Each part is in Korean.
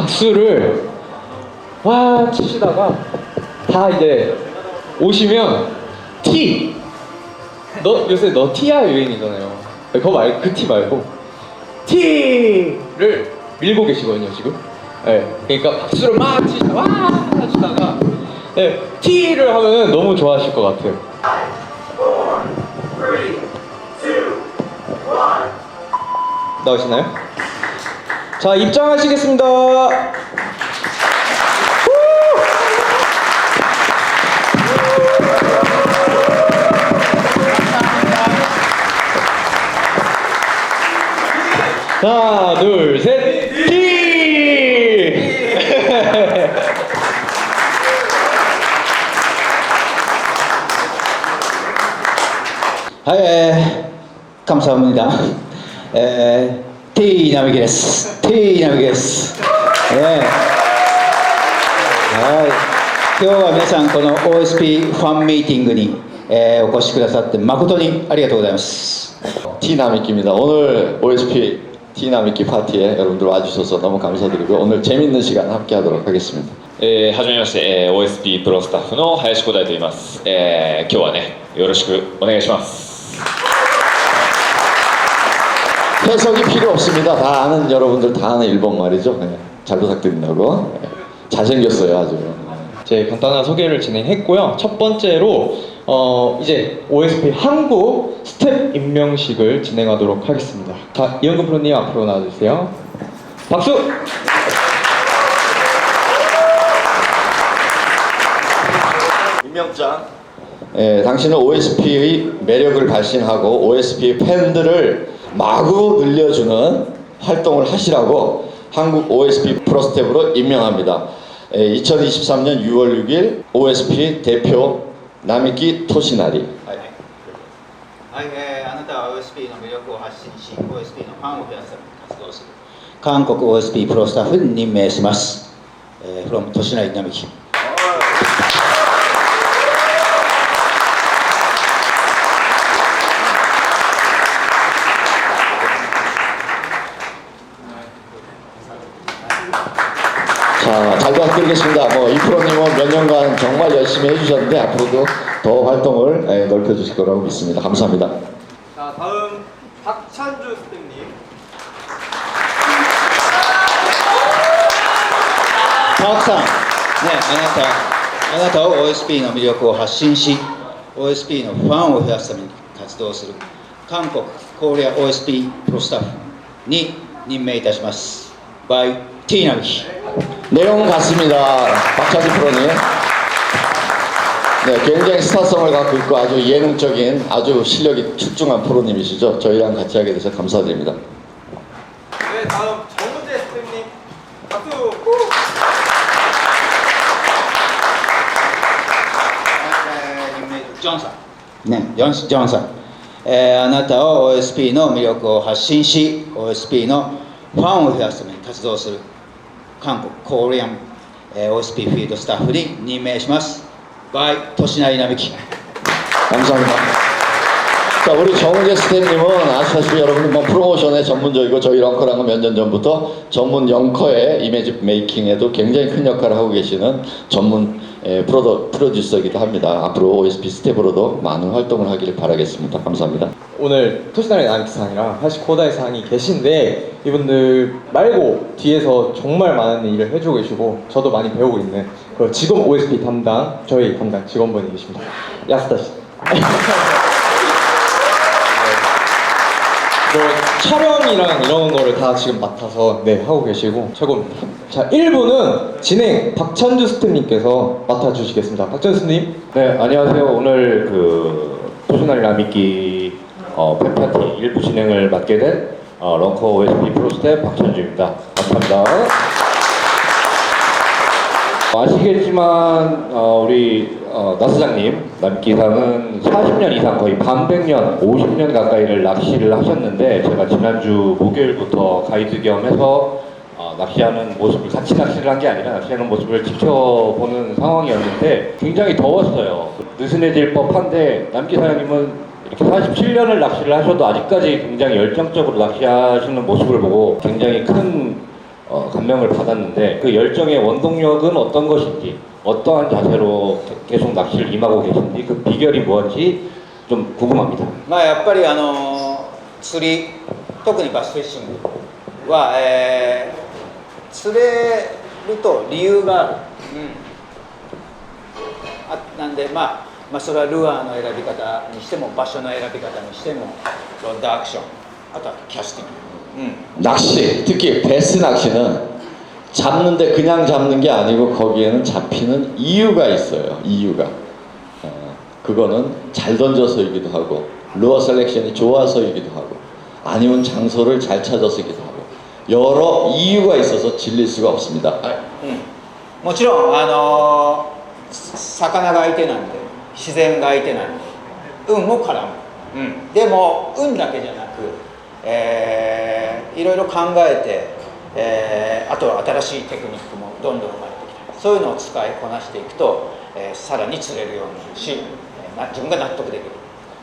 박수를 와 치시다가 다 이제 오시면 티! 요새 너 티야 유행이잖아요. 그거 말고 그 티 말고 티를 밀고 계시거든요 지금. 네, 그러니까 박수를 막 치시다가 와 하시다가 네, 티를 하면 너무 좋아하실 것 같아요. 4, 3, 2, 1 나오시나요? 자, 입장하시겠습니다. 하나, 둘, 셋, 티! 감사합니다. T並木です。T並木です。今日は皆さんこの OSP ファンミーティングに、お越しくださって誠にありがとうございます。T 남이끼입니다. 오늘 OSP T 남이끼 파티에 여러분들 와주셔서 너무 감사드리고 오늘 재밌는 시간 함께하도록 하겠습니다. はじめまして、OSP プロスタッフの林光大と言います。今日はね、よろしくお願いします。 해석이 필요 없습니다. 다 아는 여러분들 다 아는 일본 말이죠. 네, 잘 부탁드린다고. 네, 잘생겼어요 아주. 제 간단한 소개를 진행했고요. 첫 번째로 이제 OSP 한국 스텝 임명식을 진행하도록 하겠습니다. 자, 이현근 프로님 앞으로 나와주세요. 박수! 임명장. 당신은 OSP의 매력을 발신하고 OSP 팬들을 마구 늘려주는 활동을 하시라고 한국 OSP 프로스텝으로 임명합니다. 2023년 6월 6일 OSP 대표 나미키 토시나리. はい、あなたは OSP の魅力を発信し、OSP のファンを増やすために活動する韓国 OSP プロスタッフに任命します。from トシナリ並木。 자, 잘 부탁드리겠습니다. 이 프로님은 몇 년간 정말 열심히 해주셨는데 앞으로도 더 활동을 넓혀주실 거라고 믿습니다. 감사합니다. 자, 다음 박찬주 스텝님. 박さん、ね、あなたは OSP の魅力を発信し、OSP のファンを増やすために活動する韓国コリア OSP プロスタッフに任命いたします。by T並木。 내용 같습니다. 박찬주 프로님. 네, 굉장히 스타성을 갖고 있고 아주 예능적인 아주 실력이 출중한 프로님이시죠. 저희랑 같이 하게 돼서 감사드립니다. 네, 다음 정은재 스텝님. 박수!ジョンさん、あなたは OSP の魅力を発信し、OSP のファンを増やすために活動する韓国コリアン、OSP フィールドスタッフに任命します。by トシナリ並木。 감사합니다. 자, 우리 정은재 스태프님은 아시다시피 여러분 프로모션에 전문적이고 저희 런커랑은 몇 년 전부터 전문 영커의 이미지 메이킹에도 굉장히 큰 역할을 하고 계시는 전문 프로듀서이기도 합니다. 앞으로 OSP 스텝으로도 많은 활동을 하기를 바라겠습니다. 감사합니다. 오늘 토시나리 나미키상이랑 하시 코다이 상이 계신데 이분들 말고 뒤에서 정말 많은 일을 해주고 계시고 저도 많이 배우고 있는 그 지금 OSP 담당 저희 담당 직원분이 계십니다. 야스다 씨. 뭐 촬영이랑 이런 거를 다 지금 맡아서 네 하고 계시고 최고입니다. 자, 1부는 진행 박찬주 스태프님께서 맡아주시겠습니다. 박찬주 스태프님. 네, 안녕하세요. 오늘 그 토시나리 나미키 팬파티 1부 진행을 맡게 된 런커 OSP 프로스텝 박찬주입니다. 감사합니다. 아시겠지만 우리 나스장님 남기상은 40년 이상 거의 반백년 50년 가까이를 낚시를 하셨는데 제가 지난주 목요일부터 가이드 겸 해서 낚시하는 모습을 같이 낚시를 한 게 아니라 낚시하는 모습을 지켜보는 상황이었는데 굉장히 더웠어요. 느슨해질 법한데 남기사장님은 이렇게 47년을 낚시를 하셔도 아직까지 굉장히 열정적으로 낚시하시는 모습을 보고 굉장히 큰 감명을 받았는데 그 열정의 원동력은 어떤 것인지 어떠한 자세로 계속 낚시를 임하고 계신지 그 비결이 무엇인지 좀 궁금합니다. まあやっぱり釣り、特にバスフィッシングは、釣れると理由がある、なんでまあそれはルアーの選び方にしても場所の選び方にしてもロッドアクション、あとはキャスティング、 낚시, 특히 베스 낚시는 잡는데 그냥 잡는 게 아니고 거기에는 잡히는 이유가 있어요. 이유가. 그거는 잘 던져서이기도 하고 루어 셀렉션이 좋아서이기도 하고 아니면 장소를 잘 찾아서이기도 하고 여러 이유가 있어서 질릴 수가 없습니다. もちろん魚が相手なんで自然が相手なんで運も絡む、でも運だけじゃなく、いろいろ考えて、あとは新しいテクニックもどんどん生まれてきた、そういうのを使いこなしていくと、さらに釣れるようになるし、自分が納得できる。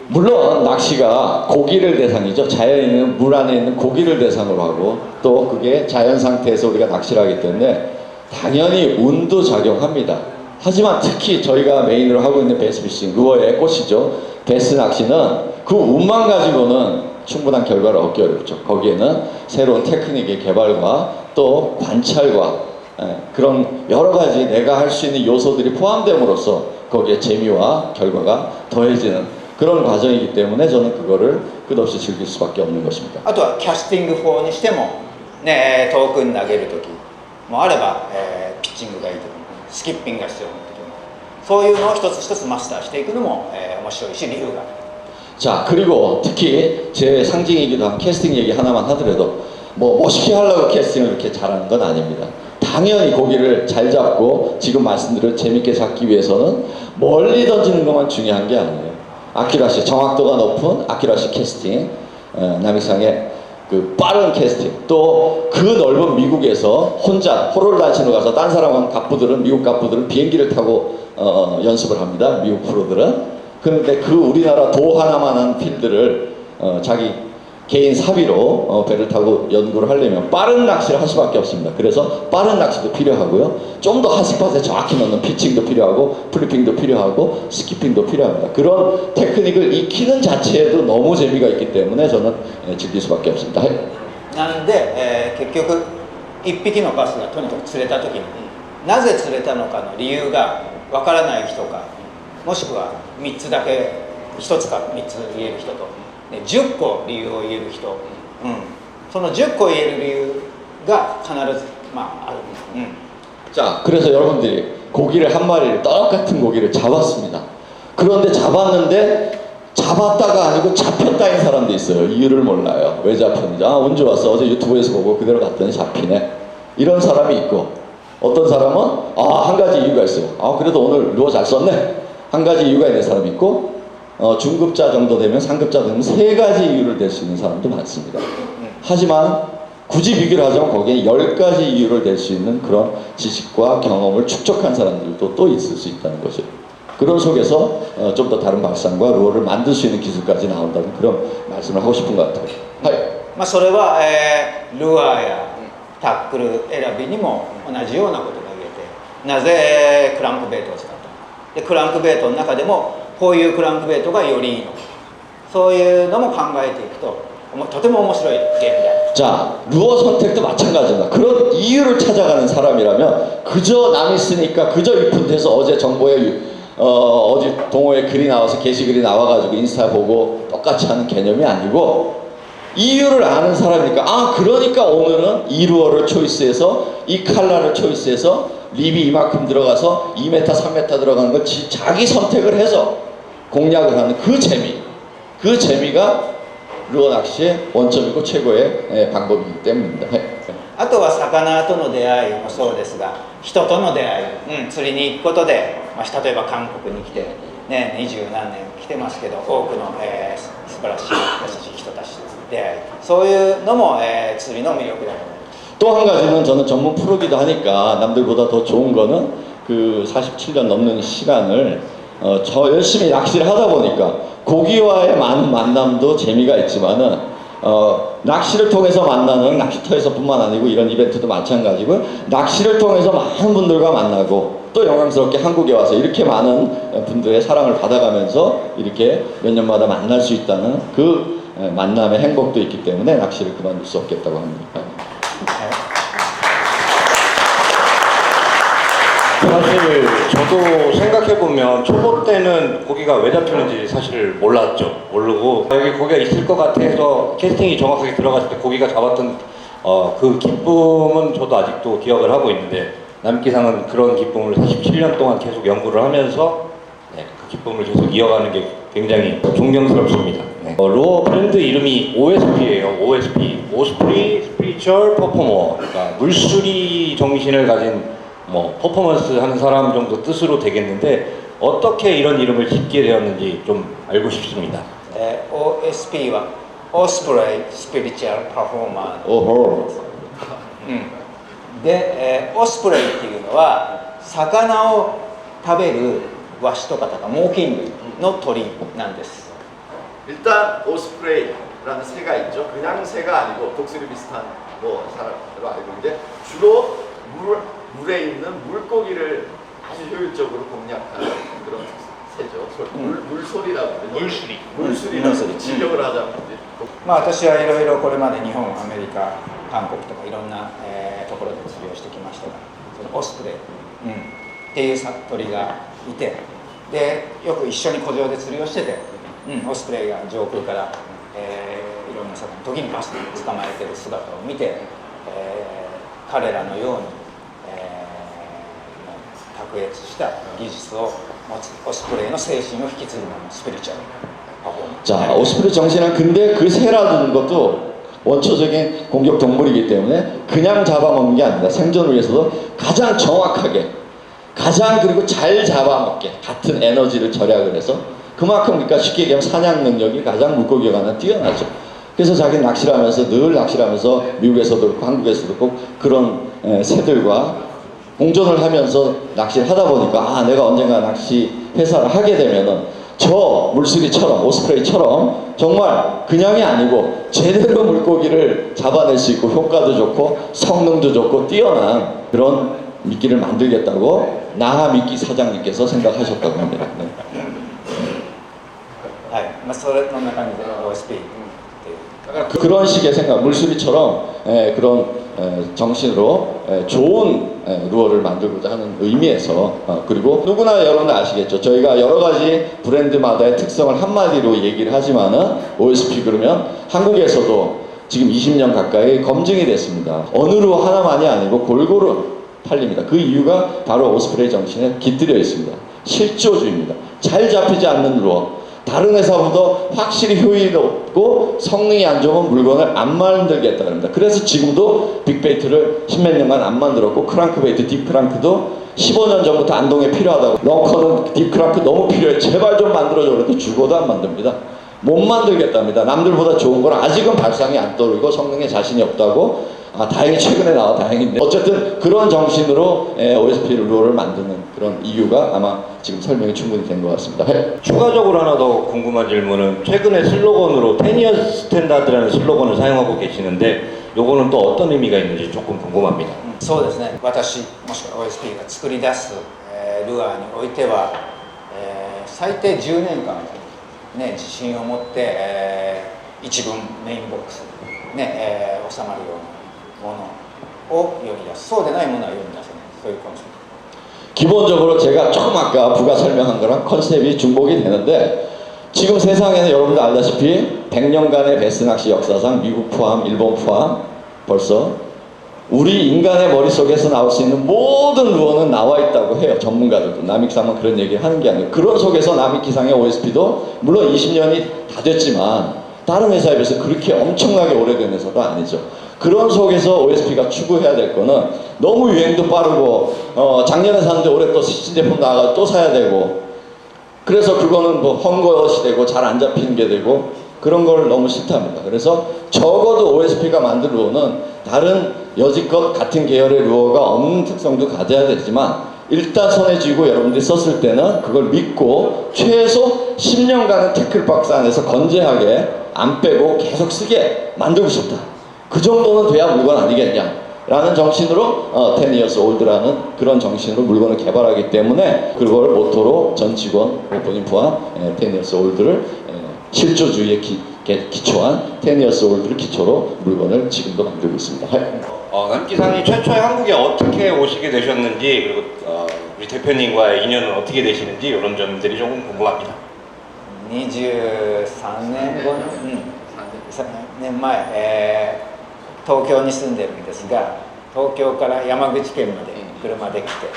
물론 낚시가 고기를 대상이죠. 자연에 있는 물 안에 있는 고기를 대상으로 하고 또 그게 자연 상태에서 우리가 낚시를 하기 때문에 당연히 운도 작용합니다. 하지만 특히 저희가 메인으로 하고 있는 베스피싱, 루어의 꽃이죠. 베스 낚시는 그 운만 가지고는 충분한 결과를 얻기 어렵죠. 거기에는 새로운 테크닉의 개발과 또 관찰과 그런 여러 가지 내가 할 수 있는 요소들이 포함됨으로써 거기에 재미와 결과가 더해지는 그런 과정이기 때문에 저는 그거를 끝없이 즐길 수밖에 없는 것입니다. あとはキャスティング法にしても、ね、遠くに投げる時もあれば、ピッチングがいい時もスキッピングが必要な時もそういうのを一つ一つマスターしていくのも、面白いし理由がある。 자, 그리고 특히 제 상징이기도 한 캐스팅 얘기 하나만 하더라도 뭐 멋있게 하려고 캐스팅을 이렇게 잘하는 건 아닙니다. 당연히 고기를 잘 잡고 지금 말씀드린 재밌게 잡기 위해서는 멀리 던지는 것만 중요한 게 아니에요. 아키라시, 정확도가 높은 아키라시 캐스팅, 남이상의 그 빠른 캐스팅, 또 그 넓은 미국에서 혼자 호롤 단신으로 가서 딴 사람은 갑부들은 미국 갑부들은 비행기를 타고 연습을 합니다. 미국 프로들은. 그런데 그 우리나라 도 하나만한 필드를 자기 개인 사비로 배를 타고 연구를 하려면 빠른 낚시를 할 수밖에 없습니다. 그래서 빠른 낚시도 필요하고요. 좀 더 핫스팟에 정확히 넣는 피칭도 필요하고 플리핑도 필요하고 스키핑도 필요합니다. 그런 테크닉을 익히는 자체에도 너무 재미가 있기 때문에 저는 즐길 수밖에 없습니다. なんで、結局一匹のバスがとにかく釣れた時になぜ釣れたのかの理由がわからない人か、もしくは3つだけ1つか3つ言える人と、10個理由を言える人、その10個言える理由が必ず、ある、자, 그래서 여러분들이 고기를 한 마리를 똑같은 고기를 잡았습니다. 그런데 잡았다가 아니고 잡혔다인 사람도 있어요. 이유를 몰라요. 왜 잡혔는지. 아, 운 좋았어. 어제 유튜브에서 보고 그대로 갔더니 잡히네. 이런 사람이 있고, 어떤 사람은 한 가지 이유가 있어요. 그래도 오늘 루어 잘 썼네. 한 가지 이유가 있는 사람이 있고, 중급자 정도 되면 상급자 되면 세 가지 이유를 댈 수 있는 사람도 많습니다. 하지만 굳이 비교를 하자면 거기에 10가지 이유를 댈 수 있는 그런 지식과 경험을 축적한 사람들도 또 있을 수 있다는 거죠. 그런 속에서 좀 더 다른 발상과 루어를 만들 수 있는 기술까지 나온다는 그런 말씀을 하고 싶은 것 같아요. それは、ルアーやタックル選びにも同じようなことが言えて、なぜクランクベイトを使ったのか、でクランクベイトの中でもこういうクランクベイトがよりいいのか、そういうのも考えていくととても面白いゲームである。 자, 루어 선택도 마찬가지입니다. 그런 이유를 찾아가는 사람이라면 그저 남이 쓰니까 그저 이쁜데서 어제 정보에 어디 동호회 글이 나와서 게시글이 나와가지고 인스타 보고 똑같이 하는 개념이 아니고 이유를 아는 사람이니까 그러니까 오늘은 이 루어를 초이스해서 이 칼라를 초이스해서 립이 이만큼 들어가서 2m, 3m 들어가는 걸 자기 선택을 해서 공략을 하는 그 재미가 루어 낚시의 원점이고 최고의 방법이기 때문입니다. あとは魚との出会いもそうですが、人との出会い、釣りに行くことで、例えば韓国に来て、20何年来てますけど、多くの、素晴らしい優しい人たちと出会い、そういうのも、釣りの魅力だと思います。 또 한 가지는 저는 전문 프로기도 하니까 남들보다 더 좋은 거는 그 47년 넘는 시간을 저 열심히 낚시를 하다 보니까 고기와의 많은 만남도 재미가 있지만은 낚시를 통해서 만나는 낚시터에서뿐만 아니고 이런 이벤트도 마찬가지고 낚시를 통해서 많은 분들과 만나고 또 영광스럽게 한국에 와서 이렇게 많은 분들의 사랑을 받아가면서 이렇게 몇 년마다 만날 수 있다는 그 만남의 행복도 있기 때문에 낚시를 그만둘 수 없겠다고 합니다. 사실 저도 생각해보면 초보 때는 고기가 왜 잡히는지 사실 몰랐죠. 모르고 여기 고기가 있을 것 같아서 캐스팅이 정확하게 들어갔을 때 고기가 잡았던 그 기쁨은 저도 아직도 기억을 하고 있는데 남기상은 그런 기쁨을 47년 동안 계속 연구를 하면서 그 기쁨을 계속 이어가는 게 굉장히 존경스럽습니다. 루어 브랜드 이름이 OSP예요. OSP, 오스프리 스피리추얼 퍼포머. 그러니까 물수리 정신을 가진 퍼포먼스 하는 사람 정도 뜻으로 되겠는데 어떻게 이런 이름을 짓게 되었는지 좀 알고 싶습니다. OSP はオスプレイスピリチュアルパフォーマー 오호. で、オスプレイっていうのは魚を食べるワシとか猛禽類の鳥なんです。 일단 오스프레이라는 새가 있죠. 그냥 새가 아니고 독수리 비슷한 사람으로 알고 있는데 주로 물에 있는 물고기를 아주 효율적으로 공략하는 그런 새죠. 물소리라고 하죠. 물수리라고 직역을 하자면 私はいろいろこれまで日本、アメリカ、韓国とかいろんな、ところで釣りをしてきましたが、そのオスプレイ、っていう鳥がいて、でよく一緒に湖上で釣りをしてて、オスプレイが上空から、いろんな魚、時にバスで捕まえてる姿を見て、彼らのように、卓越した技術を持つオスプレイの精神を引き継ぐもの、スピリチュアルパフォーマンス。 자, 오스프리 정신은 근데 그 새라는 것도 원초적인 공격 동물이기 때문에 그냥 잡아먹는 게 아닙니다. 생존을 위해서도 가장 정확하게, 가장 그리고 잘 잡아먹게 같은 에너지를 절약을 해서 그만큼 그러니까 쉽게 얘기하면 사냥 능력이 가장 물고기가 가는 뛰어나죠. 그래서 자기는 낚시를 하면서 늘 낚시를 하면서 미국에서도 그렇고 한국에서도 그렇고 그런 새들과 공존을 하면서 낚시를 하다 보니까 내가 언젠가 낚시 회사를 하게 되면은 저 물수리처럼 오스프레이처럼 정말 그냥이 아니고 제대로 물고기를 잡아낼 수 있고 효과도 좋고 성능도 좋고 뛰어난 그런 미끼를 만들겠다고 나하 미끼 사장님께서 생각하셨다고 합니다. 네. はい、そんな感じで OSP 그런 식의 생각, 물수리처럼 그런 정신으로 좋은 루어를 만들고자 하는 의미에서 그리고 누구나 여러분 아시겠죠. 저희가 여러 가지 브랜드마다의 특성을 한마디로 얘기를 하지만은 OSP 그러면 한국에서도 지금 20년 가까이 검증이 됐습니다. 어느 루어 하나만이 아니고 골고루 팔립니다. 그 이유가 바로 오스프레이 정신에 깃들여 있습니다. 실조주의입니다. 잘 잡히지 않는 루어. 다른 회사보다 확실히 효율이 높고 성능이 안 좋은 물건을 안 만들겠다 그럽니다. 그래서 지금도 빅베이트를 10몇 년간 안 만들었고 크랑크베이트, 딥크랑크도 15년 전부터 안동에 필요하다고 런커는 딥크랑크 너무 필요해 제발 좀 만들어줘 그래도 죽어도 안 만듭니다. 못 만들겠답니다. 남들보다 좋은 걸 아직은 발상이 안 떠오르고 성능에 자신이 없다고 다행히 최근에 나와 다행인데 어쨌든 그런 정신으로 OSP 루어를 만드는 그런 이유가 아마 지금 설명이 충분히 된 것 같습니다. 추가적으로 하나 더 궁금한 질문은 최근에 슬로건으로 10years 스탠다드라는 슬로건을 사용하고 계시는데 요거는 또 어떤 의미가 있는지 조금 궁금합니다. そうですね、私もしくは OSP が作り出す、ルアーにおいては、最低10年間、自信を持って、一文メインボックスに、収まるようなものを世に出す、そうでないものは世に出せない、そういうコンセプト。 기본적으로 제가 조금 아까 부가 설명한 거랑 컨셉이 중복이 되는데 지금 세상에는 여러분들 알다시피 100년간의 베스 낚시 역사상 미국 포함, 일본 포함 벌써 우리 인간의 머릿속에서 나올 수 있는 모든 루어는 나와 있다고 해요. 전문가들도. 남익상은 그런 얘기 하는 게 아니에요. 그런 속에서 남익기상의 OSP도 물론 20년이 다 됐지만 다른 회사에 비해서 그렇게 엄청나게 오래된 회사도 아니죠. 그런 속에서 OSP가 추구해야 될 거는 너무 유행도 빠르고 작년에 샀는데 올해 또 신제품 나와서 또 사야 되고 그래서 그거는 뭐 헝거시 되고 잘 안 잡히는 게 되고 그런 걸 너무 싫답니다. 그래서 적어도 OSP가 만든 루어는 다른 여지껏 같은 계열의 루어가 없는 특성도 가져야 되지만 일단 손에 쥐고 여러분들이 썼을 때는 그걸 믿고 최소 10년간은 태클박스 안에서 건재하게 안 빼고 계속 쓰게 만들고 싶다. 그 정도는 돼야 물건 아니겠냐 라는 정신으로 10 years old라는 그런 정신으로 물건을 개발하기 때문에 그걸 모토로 전 직원 본인 포함 10 years old를 실조주의에 기초한 10 years old를 기초로 물건을 지금도 만들고 있습니다. 남기상이 최초에 한국에 어떻게 오시게 되셨는지 그리고 우리 대표님과의 인연은 어떻게 되시는지 이런 점들이 조금 궁금합니다. 23年後3年前、東京に住んでるんですが、東京から山口県まで車で来て、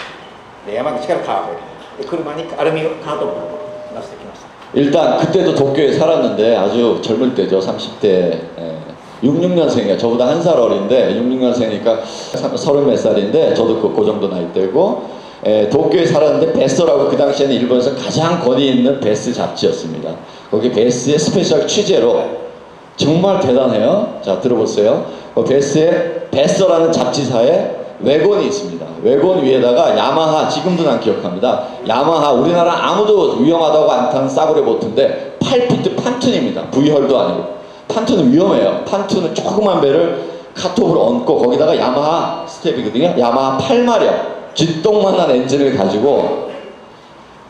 で山口から川越で車にアルミカートを出してきました。 일단 그때도 도쿄에 살았는데 아주 젊을 때죠. 30대 66년생이에요. 저보다 한 살 어린데 66년생이니까 30몇 살인데 저도 그 정도 나이 때고 도쿄에 살았는데 베스라고 그 당시에는 일본에서 가장 권위 있는 베스 잡지였습니다. 거기 베스의 스페셜 취재로 정말 대단해요. 자 들어보세요. 베스의 베스라는 잡지사에 외곤이 있습니다. 외곤 위에다가 야마하, 지금도 난 기억합니다. 야마하, 우리나라 아무도 위험하다고 안 타는 싸구려 보트인데 8피트 판툰입니다. V혈도 아니고. 판툰은 위험해요. 판툰은 조그만 배를 카톱으로 얹고 거기다가 야마하 스텝이거든요. 야마하 8마력 쥐똥만한 엔진을 가지고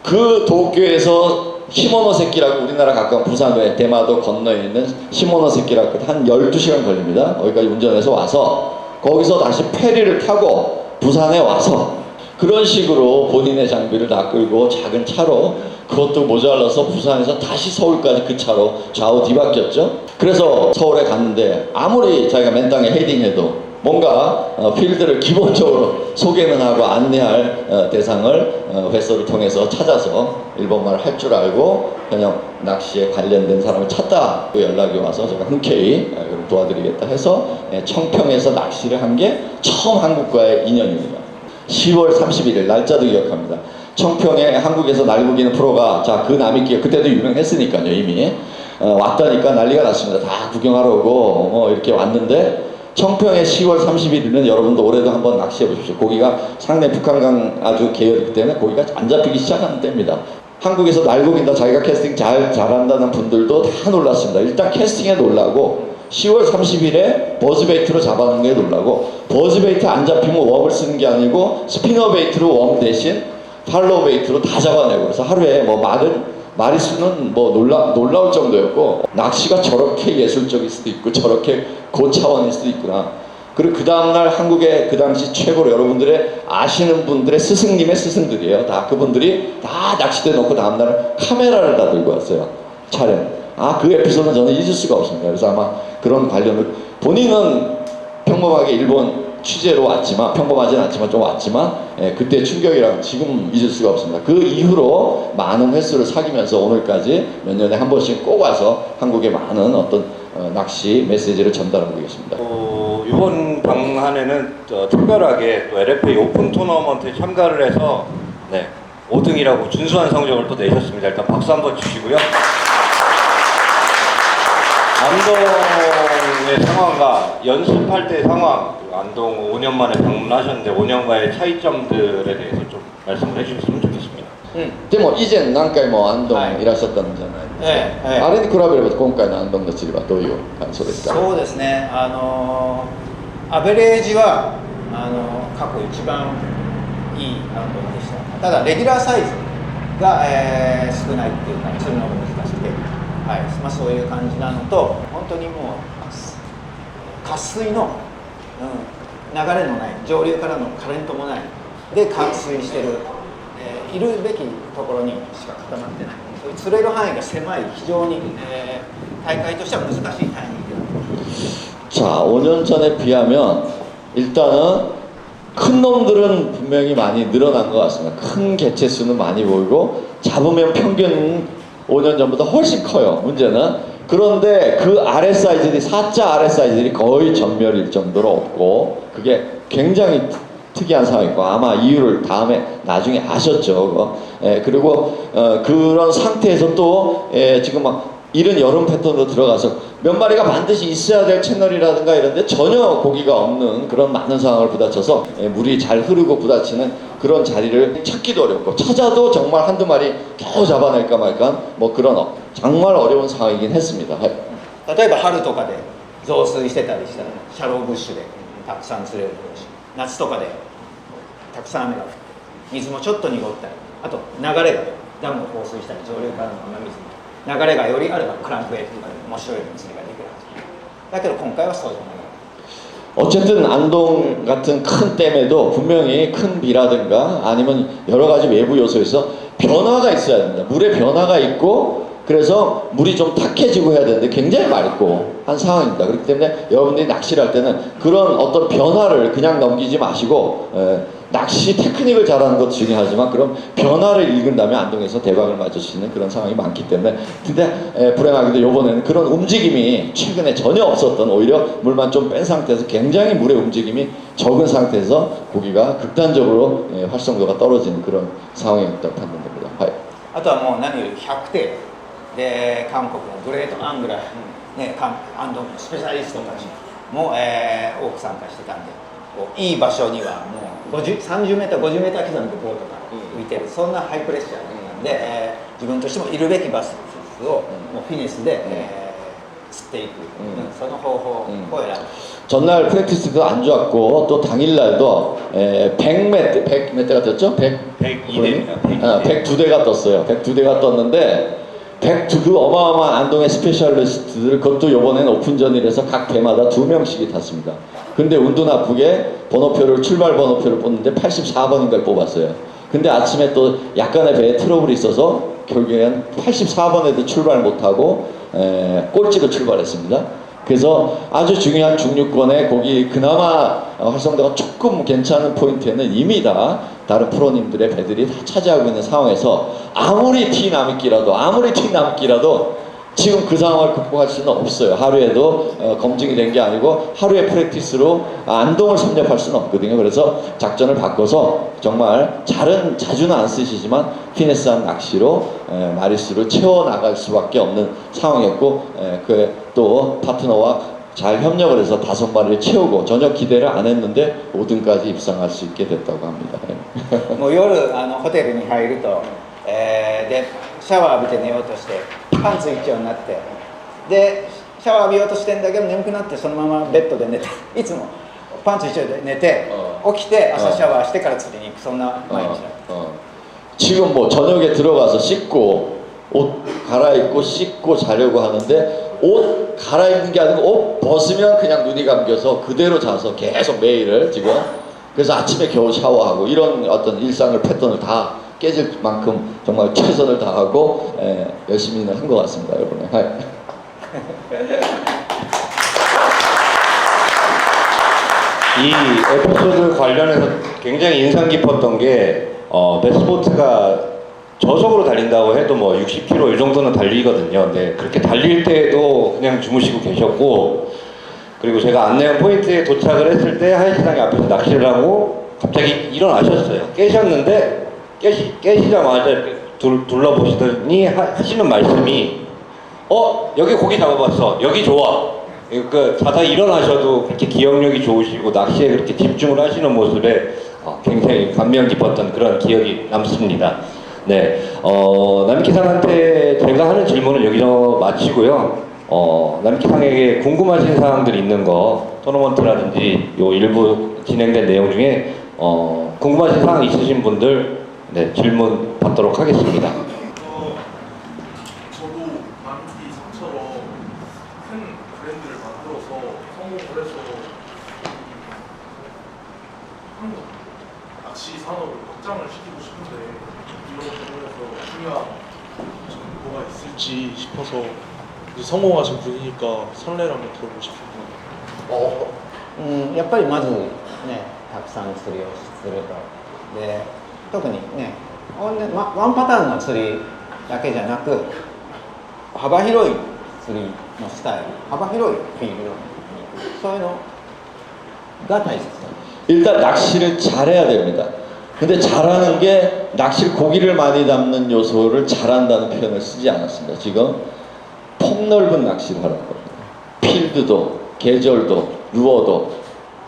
그 도쿄에서 시모노세키라고 우리나라 가까운 부산 외 대마도 건너에 있는 시모노세키라고 한 12시간 걸립니다. 거기까지 운전해서 와서 거기서 다시 페리를 타고 부산에 와서 그런 식으로 본인의 장비를 다 끌고 작은 차로 그것도 모자라서 부산에서 다시 서울까지 그 차로 좌우 뒤바뀌었죠. 그래서 서울에 갔는데 아무리 자기가 맨 땅에 헤딩해도 뭔가 필드를 기본적으로 소개는 하고 안내할 대상을 회사를 통해서 찾아서 일본말을 할 줄 알고 그냥 낚시에 관련된 사람을 찾다 연락이 와서 제가 흔쾌히 도와드리겠다 해서 청평에서 낚시를 한 게 처음 한국과의 인연입니다. 10월 31일 날짜도 기억합니다. 청평에 한국에서 날고기는 프로가 자 그 남이끼가 그때도 유명했으니까요 이미 왔다니까 난리가 났습니다. 다 구경하러 오고 이렇게 왔는데 청평의 10월 31일은 여러분도 올해도 한번 낚시해 보십시오. 고기가 상당히 북한강 아주 계열이기 때문에 고기가 안 잡히기 시작하는 때입니다. 한국에서 날고기다 자기가 캐스팅 잘한다는 분들도 다 놀랐습니다. 일단 캐스팅에 놀라고 10월 30일에 버즈베이트로 잡아놓은 게 놀라고 버즈베이트 안 잡히면 웜을 쓰는 게 아니고 스피너베이트로 웜 대신 팔로우베이트로 다 잡아내고 그래서 하루에 뭐 마리수는 뭐 놀라울 정도였고 낚시가 저렇게 예술적일 수도 있고 저렇게 고차원일 수도 있구나. 그리고 그 다음날 한국의 그 당시 최고로 여러분들의 아시는 분들의 스승님의 스승들이에요. 다 그분들이 다 낚싯대 놓고 다음날 카메라를 다 들고 왔어요. 촬영. 그 에피소드는 저는 잊을 수가 없습니다. 그래서 아마 그런 관련을 본인은 평범하게 일본 취재로 왔지만 평범하진 않지만 좀 왔지만 그때 충격이랑 지금 잊을 수가 없습니다. 그 이후로 많은 횟수를 사귀면서 오늘까지 몇 년에 한 번씩 꼭 와서 한국에 많은 어떤 낚시 메시지를 전달하고 계십니다. 이번 방한에는 특별하게 또 LFA 오픈 토너먼트에 참가를 해서 5등이라고 준수한 성적을 또 내셨습니다. 일단 박수 한번 주시고요. 안동의 상황과 연습할 때 상황, 안동 5년 만에 방문하셨는데 5년과의 차이점들에 대해서 좀 말씀을 해주셨으면 좋겠습니다. でも以前何回も安東にいらっしゃったんじゃないですか、あれに比べれば今回の安東の釣りはどういう感想ですか？そうですね、アベレージは過去一番いい安東でした。ただレギュラーサイズが、少ないっていうか釣るのが難しくて、そういう感じなのと本当にもう渇水の、流れのない上流からのカレントもないで渇水してる、いるべきところにしか固まってないそういう釣れる範囲が狭い非常に、大会としては難しいタイミング。 자, 5년 전에 비하면 일단은 큰 놈들은 분명히 많이 늘어난 것 같습니다. 큰 개체 수는 많이 보이고 잡으면 평균 5년 전보다 훨씬 커요. 문제는 그런데 그 아래 사이즈들이 4자 아래 사이즈들이 거의 전멸일 정도로 없고 그게 굉장히 특이한 상황이고 아마 이유를 다음에 나중에 아셨죠. 그리고 그런 상태에서 또 지금 막 이른 여름 패턴으로 들어가서 몇 마리가 반드시 있어야 될 채널이라든가 이런데 전혀 고기가 없는 그런 많은 상황을 부딪혀서 물이 잘 흐르고 부딪히는 그런 자리를 찾기도 어렵고 찾아도 정말 한두 마리 겨우 잡아낼까 말까 뭐 그런 정말 어려운 상황이긴 했습니다. 例えば春とかで増水してたりしたらシャローブッシュでたくさん釣れるし、夏とかでたくさん雨が降って水もちょっと濁ったり、あと流れがダムが放水したり上流からの雨水の流れがよりあればクランクウェイとかで面白い釣りができるはずだけど今回はそうじゃない。 어쨌든 안동 같은 큰 댐에도 분명히 큰 비라든가 아니면 여러 가지 외부 요소에서 변화가 있어야 됩니다. 물의 변화가 있고 그래서 물이 좀 탁해지고 해야 되는데 굉장히 맑고 한 상황입니다. 그렇기 때문에 여러분들이 낚시를 할 때는 그런 어떤 변화를 그냥 넘기지 마시고 낚시 테크닉을 잘하는 것도 중요하지만 그런 변화를 읽은다면 안동에서 대박을 맞을 수 있는 그런 상황이 많기 때문에 근데 불행하게도 이번에는 그런 움직임이 최근에 전혀 없었던 오히려 물만 좀 뺀 상태에서 굉장히 물의 움직임이 적은 상태에서 고기가 극단적으로 활성도가 떨어지는 그런 상황이었다고 판단됩니다. あとはもう何より100艇で韓国のグレートアングラー、ね、アンドのスペシャリストたちも、多く参加してたんでこういい場所にはもう30メーター50メーター刻みでボートが浮いてる、そんなハイプレッシャーなんで、自分としてもいるべき場所をもうフィニッシュで、釣っていく、その方法を選ぶ。 전날 프랙티스도 안 좋았고 또 당일날도 100몇 대가 떴죠? 102대입니다. 102대가 떴어요. 102대가 떴는데 102그 어마어마한 안동의 스페셜리스트들 그것도 이번엔 오픈전이라서 각 대마다 2명씩이 탔습니다. 근데 운도 나쁘게 번호표를 출발 번호표를 뽑는데 84번인가를 뽑았어요. 근데 아침에 또 약간의 배에 트러블이 있어서 결국엔 84번에도 출발 못하고 꼴찌로 출발했습니다. 그래서 아주 중요한 중류권에 거기 그나마 활성도가 조금 괜찮은 포인트에는 이미 다 다른 프로님들의 배들이 다 차지하고 있는 상황에서 아무리 티 남기라도 지금 그 상황을 극복할 수는 없어요. 하루에도 검증이 된 게 아니고 하루의 프랙티스로 안동을 섭렵할 수는 없거든요. 그래서 작전을 바꿔서 정말 자주는 안 쓰시지만 피네스한 낚시로 마리수를 채워나갈 수밖에 없는 상황이었고 또 파트너와 잘 협력을 해서 5마리를 채우고 전혀 기대를 안 했는데 5등까지 입상할 수 있게 됐다고 합니다. もう夜ホテルに入ると、でシャワー浴びて寝ようとしてパンツ一丁になってでシャワー浴びようとしてんだけど眠くなってそのままベッドで寝ていつもパンツ一丁で寝て起きて朝シャワーしてから釣りに行くそんな毎日だった。 지금 뭐 저녁에 들어가서 씻고 옷 갈아입고 씻고 자려고 하는데 옷 갈아입는 게 아니고 옷 벗으면 그냥 눈이 감겨서 그대로 자서 계속 매일을 지금 그래서 아침에 겨우 샤워하고 이런 어떤 일상을 패턴을 다 깨질 만큼 정말 최선을 다하고 열심히는 한 것 같습니다, 여러분. 이 에피소드 관련해서 굉장히 인상 깊었던 게 베스포트가 저속으로 달린다고 해도 뭐 60km 이 정도는 달리거든요. 근데 그렇게 달릴 때에도 그냥 주무시고 계셨고 그리고 제가 안내한 포인트에 도착을 했을 때 하이시장이 앞에서 낚시를 하고 갑자기 일어나셨어요. 깨셨는데 깨시자마자 이렇게 둘러보시더니 하시는 말씀이 여기 고기 잡아봤어. 여기 좋아. 그 자다 일어나셔도 그렇게 기억력이 좋으시고 낚시에 그렇게 집중을 하시는 모습에 굉장히 감명 깊었던 그런 기억이 남습니다. 네, 남기상한테 제가 하는 질문은 여기서 마치고요. 남기상에게 궁금하신 사항들이 있는 거 토너먼트라든지 요 일부 진행된 내용 중에 궁금하신 사항 있으신 분들 네, 질문 받도록 하겠습니다. 저도 남기 상처럼 큰 브랜드를 만들어서 성공을 해서 한국 낚시 산업을 확장을 시키고 싶은데 이런 부분에서 중요한 좀 뭐가 있을지 싶어서 이제 성공하신 분이니까 설레를 한번 들어보고 싶습니다. やっぱりまずねたくさん釣りをするとで特にねワンパターンの釣りだけじゃなく幅広い釣りのスタイル幅広いフィールドに行くそういうのが大切だ。 일단 낚시를 잘해야 됩니다. 근데 잘하는 게 낚시 고기를 많이 담는 요소를 잘한다는 표현을 쓰지 않았습니다. 지금 폭넓은 낚시를 하는 겁니다. 필드도 계절도 루어도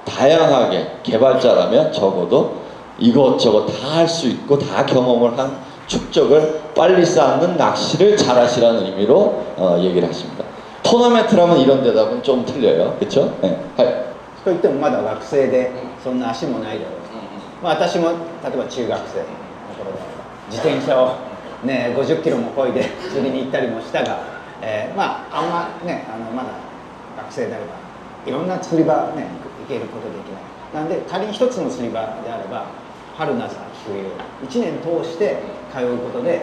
다양하게 개발자라면 적어도 이것저것 다 할 수 있고 다 경험을 한 축적을 빨리 쌓는 낚시를 잘하시라는 의미로 얘기를 하십니다. 토너멘트라면 이런 대답은 좀 틀려요. 그렇죠? 네. といってもまだ学生でそんな足もないだろう、まあ、私も例えば中学生の頃で自転車を、ね、50キロも漕いで釣りに行ったりもしたが、まああんまねまだ学生であればいろんな釣り場ね行けることできない。なんで仮に一つの釣り場であれば春夏秋冬1年通して通うことで、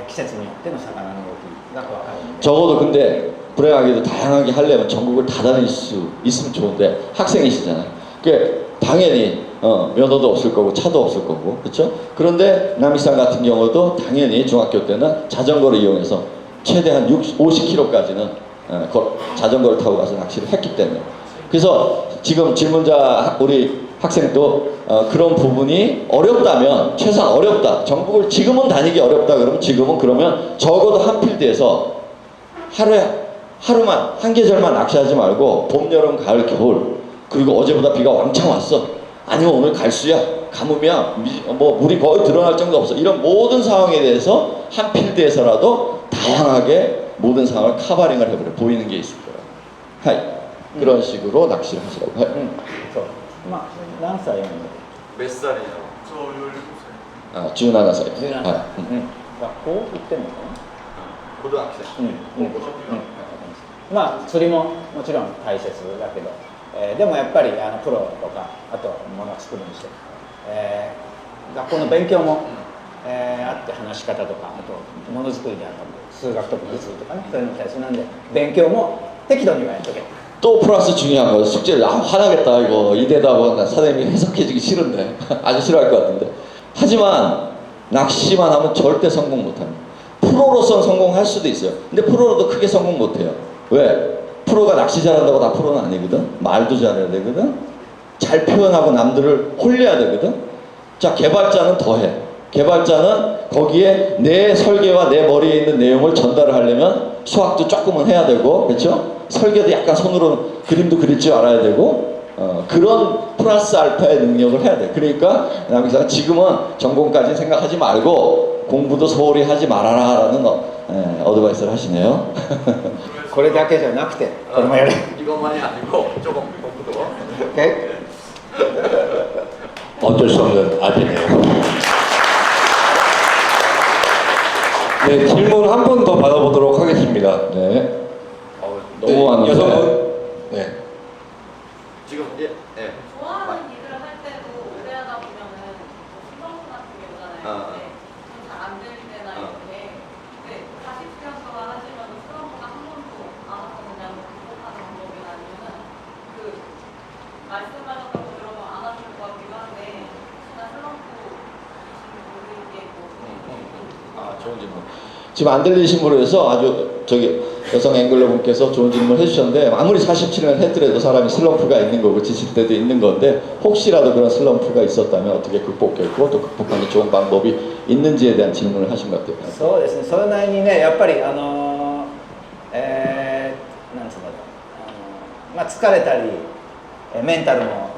季節によっての魚の動きが分かるので 적어도 근데 불행하게도 다양하게 하려면 전국을 다 다닐 수 있으면 좋은데 학생이시잖아요. 그게 당연히 면허도 없을 거고 차도 없을 거고 그렇죠? 그런데 남이상 같은 경우도 당연히 중학교 때는 자전거를 이용해서 최대한 50km까지는 자전거를 타고 가서 낚시를 했기 때문에 그래서 지금 질문자 우리 학생도 그런 부분이 어렵다면 최소한 어렵다 전국을 지금은 다니기 어렵다 그러면 지금은 그러면 적어도 한 필드에서 하루만 한 계절만 낚시하지 말고 봄, 여름, 가을, 겨울 그리고 어제보다 비가 왕창 왔어 아니면 오늘 갈수야 가뭄이야 뭐 물이 거의 드러날 정도 없어 이런 모든 상황에 대해서 한 필드에서라도 다양하게 모든 상황을 커버링을 해버려 보이는 게 있을 거예요. 하이 그런 식으로 낚시를 하시라고. 하이. そうまあ何歳なんだ 몇 살이에요? 저 17살. 아, 17살. 17歳、はい学校行ってんのかな 고등학생. まあ釣りももちろん大切だけど、でもやっぱりプロとかあと物を作るにして、学校の勉強も、あって話し方とかあとものづくりであったり数学とか物理とかねそういうの大切なんで勉強も適度にはやっとけ 또 플러스 중요한 거 숙제를 화나겠다 이거 이대다 보면 선생님이 해석해주기 싫은데 아주 싫어할 것 같은데 하지만 낚시만 하면 절대 성공 못합니다. 프로로서는 성공할 수도 있어요. 근데 프로로도 크게 성공 못해요. 왜? 프로가 낚시 잘한다고 다 프로는 아니거든. 말도 잘해야 되거든. 잘 표현하고 남들을 홀려야 되거든. 자 개발자는 더해. 개발자는 거기에 내 설계와 내 머리에 있는 내용을 전달을 하려면 수학도 조금은 해야 되고 그렇죠? 설계도 약간 손으로 그림도 그릴 줄 알아야 되고 그런 플러스 알파의 능력을 해야 돼. 그러니까 남기사가 지금은 전공까지 생각하지 말고 공부도 소홀히 하지 말아라라는 어드바이스를 하시네요. これだけじゃなくてこれもやれ 이것만이 아니고 조금 공부도. 오케이? 어쩔 수 없는 아재네요. 네, 질문 한 번 더 받아보도록 하겠습니다. 네. 너무 많은데. 여성분. 네. 지금 예. 좋아하는 일을 할 때도 오래 하다 보면은 수정수 같은 게 오잖아요. 잘 안 될 때나 이렇게. 근데 40시간 동안 하시면 수정수가 한 번도 안 와서 그냥 극복하는 방법이나 아니면은 그 말씀하셨던 거 들어보면 안 하실 것 같기도 한데 혹시나 슬럼프 분들께 아, 좋은 질문. 지금 안 들리신 분으로 해서 아주 여성 앵글러 분께서 좋은 질문을 해주셨는데 아무리 47년 했더라도 사람이 슬럼프가 있는 거고 지칠 때도 있는 건데 혹시라도 그런 슬럼프가 있었다면 어떻게 극복했고 또 극복하는 좋은 방법이 있는지에 대한 질문을 하신 것 같아요. そうですねそれなりにねやっぱりなんつうんだろうまあ疲れたりメンタルも、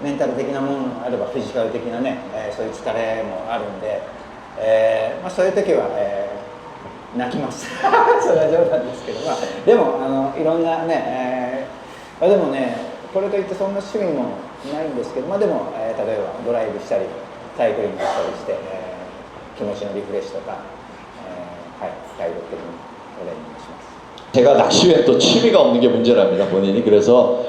メンタル的なものもあればフィジカル的なね、そういう疲れもあるんで、まあ、そういう時は、泣きますそれは冗談ですけど、まあ、でもいろんなね、まあ、でもねこれといってそんな趣味もないんですけど、まあ、でも、例えばドライブしたりサイクリングしたりして、気持ちのリフレッシュとか、はい、体力的にトレーニングします。 제가 낚시 외에 또 취미가 없는 게 문제랍니다 본인이. 그래서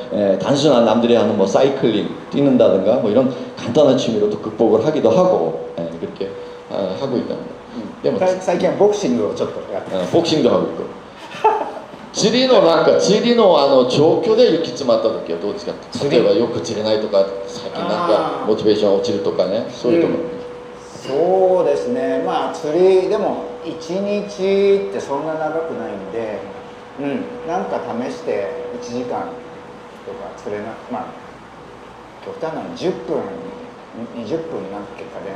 단순한 남들이 하는 뭐 사이클링 뛰는다든가 뭐 이런 간단한 취미로 또 극복을 하기도 하고 그렇게 하고 있답니다. 最近はボクシングをちょっとやって 복싱도 하고 있고. 지리노状況で行き詰まった時はどうですか? 例えばよく釣れないとか最近なんかモチベーション落ちるとかねそういうところ。そうですねまあ釣りでも1日ってそんな長くないんで、なんか試して1時間とか釣れなまあ極端なの10分20分何件かで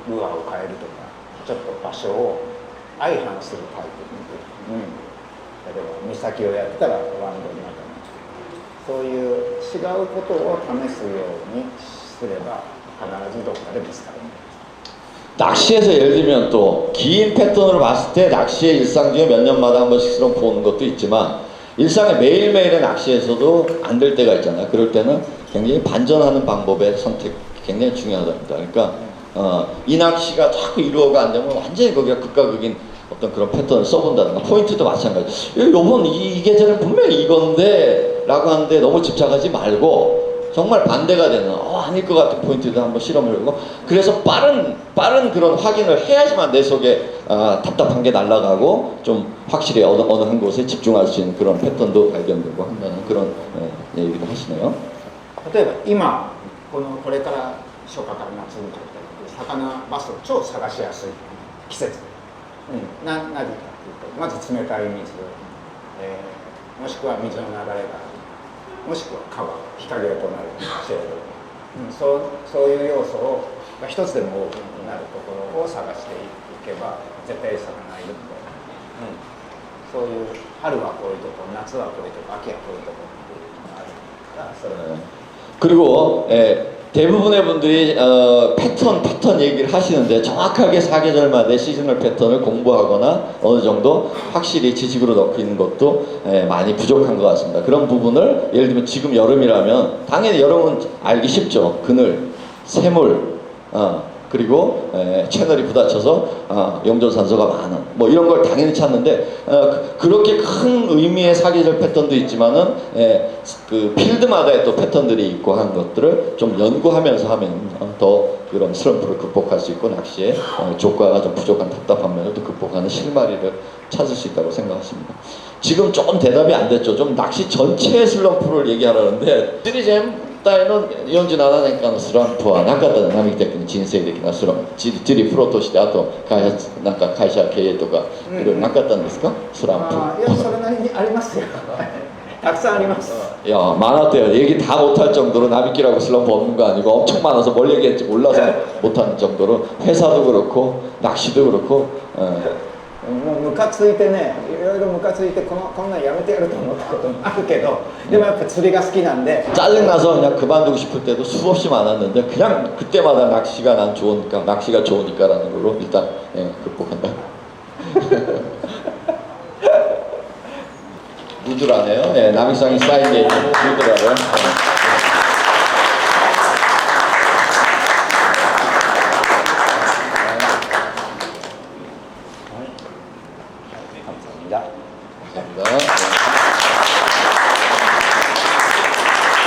ルアーを変えるとかちょっと場所を相反するタイプ、例えば岬をやってたらワンドになったり、そういう違うことを試すようにすれば必ずどこかで見つかる。 낚시에서 예를 들면 또 긴 패턴으로 봤을 때 낚시의 일상 중에 몇 년마다 한 번씩 슬럼프 오는 것도 있지만 일상의 매일매일의 낚시에서도 안 될 때가 있잖아요. 그럴 때는 굉장히 반전하는 방법의 선택이 굉장히 중요하답니다. 그러니까 이 낚시가 자꾸 이루어가 안 되면 완전히 거기가 극과 극인 어떤 그런 패턴을 써본다든가 포인트도 마찬가지. 요번 이 계절은 분명히 이건데 라고 하는데 너무 집착하지 말고 정말 반대가 되는 아닐 것 같은 포인트도 한번 실험을 해보고 그래서 빠른 그런 확인을 해야지만 내 속에 답답한 게 날아가고 좀 확실히 어느 한 곳에 집중할 수 있는 그런 패턴도 발견되고 한다는 그런 얘기도 하시네요. 例えば今これから初夏から夏にかけて魚バスを超探しやすい季節、なぜかというとまず冷たい水、もしくは水の流れがもしくは川、日陰となるシェード、そういう要素が一つでも多くなるところを探していけば絶対魚がいるので、そういう春はこういうところ、夏はこういうところ、秋はこういうところがあるからそれは 그리고 대부분의 분들이 패턴 얘기를 하시는데 정확하게 사계절마다의 시즌al 패턴을 공부하거나 어느 정도 확실히 지식으로 넣고 있는 것도 많이 부족한 것 같습니다. 그런 부분을 예를 들면 지금 여름이라면 당연히 여름은 알기 쉽죠. 그늘, 새물, 그리고 채널이 부딪혀서 용존산소가 많은 뭐 이런 걸 당연히 찾는데 그렇게 큰 의미의 사계절 패턴도 있지만은 그 필드마다의 또 패턴들이 있고 한 것들을 좀 연구하면서 하면 더 그런 슬럼프를 극복할 수 있고 낚시의 조과가 좀 부족한 답답한 면을 또 극복하는 실마리를 찾을 수 있다고 생각하십니다. 지금 조금 대답이 안 됐죠. 좀 낚시 전체의 슬럼프를 얘기하라는데 347年間のスランプはなかったの、並木的に人生的なスランプ、自力プロとしてあとなんか会社経営とかいろいろなかったんですか、スランプ。いやそれなりにありますよ。たくさんあります。 야 많았대요. 얘기 다 못할 정도로 나비키라고 슬럼프 없는 거 아니고 엄청 많아서 뭘 얘기했지 몰라서 못하는 정도로 회사도 그렇고 낚시도 그렇고 もうムカついてね、いろいろムカついてこんなんやめてやると思ったこともあるけど、でもやっぱ釣りが好きなんで 짜증나서 그냥 그만두고 싶을 때도 수없이 많았는데 그냥 그때마다 낚시가 난 좋으니까 낚시가 좋으니까라는 걸로 일단 극복한다. 누드라네요. 남이상이 쌓인 게 누드라고요.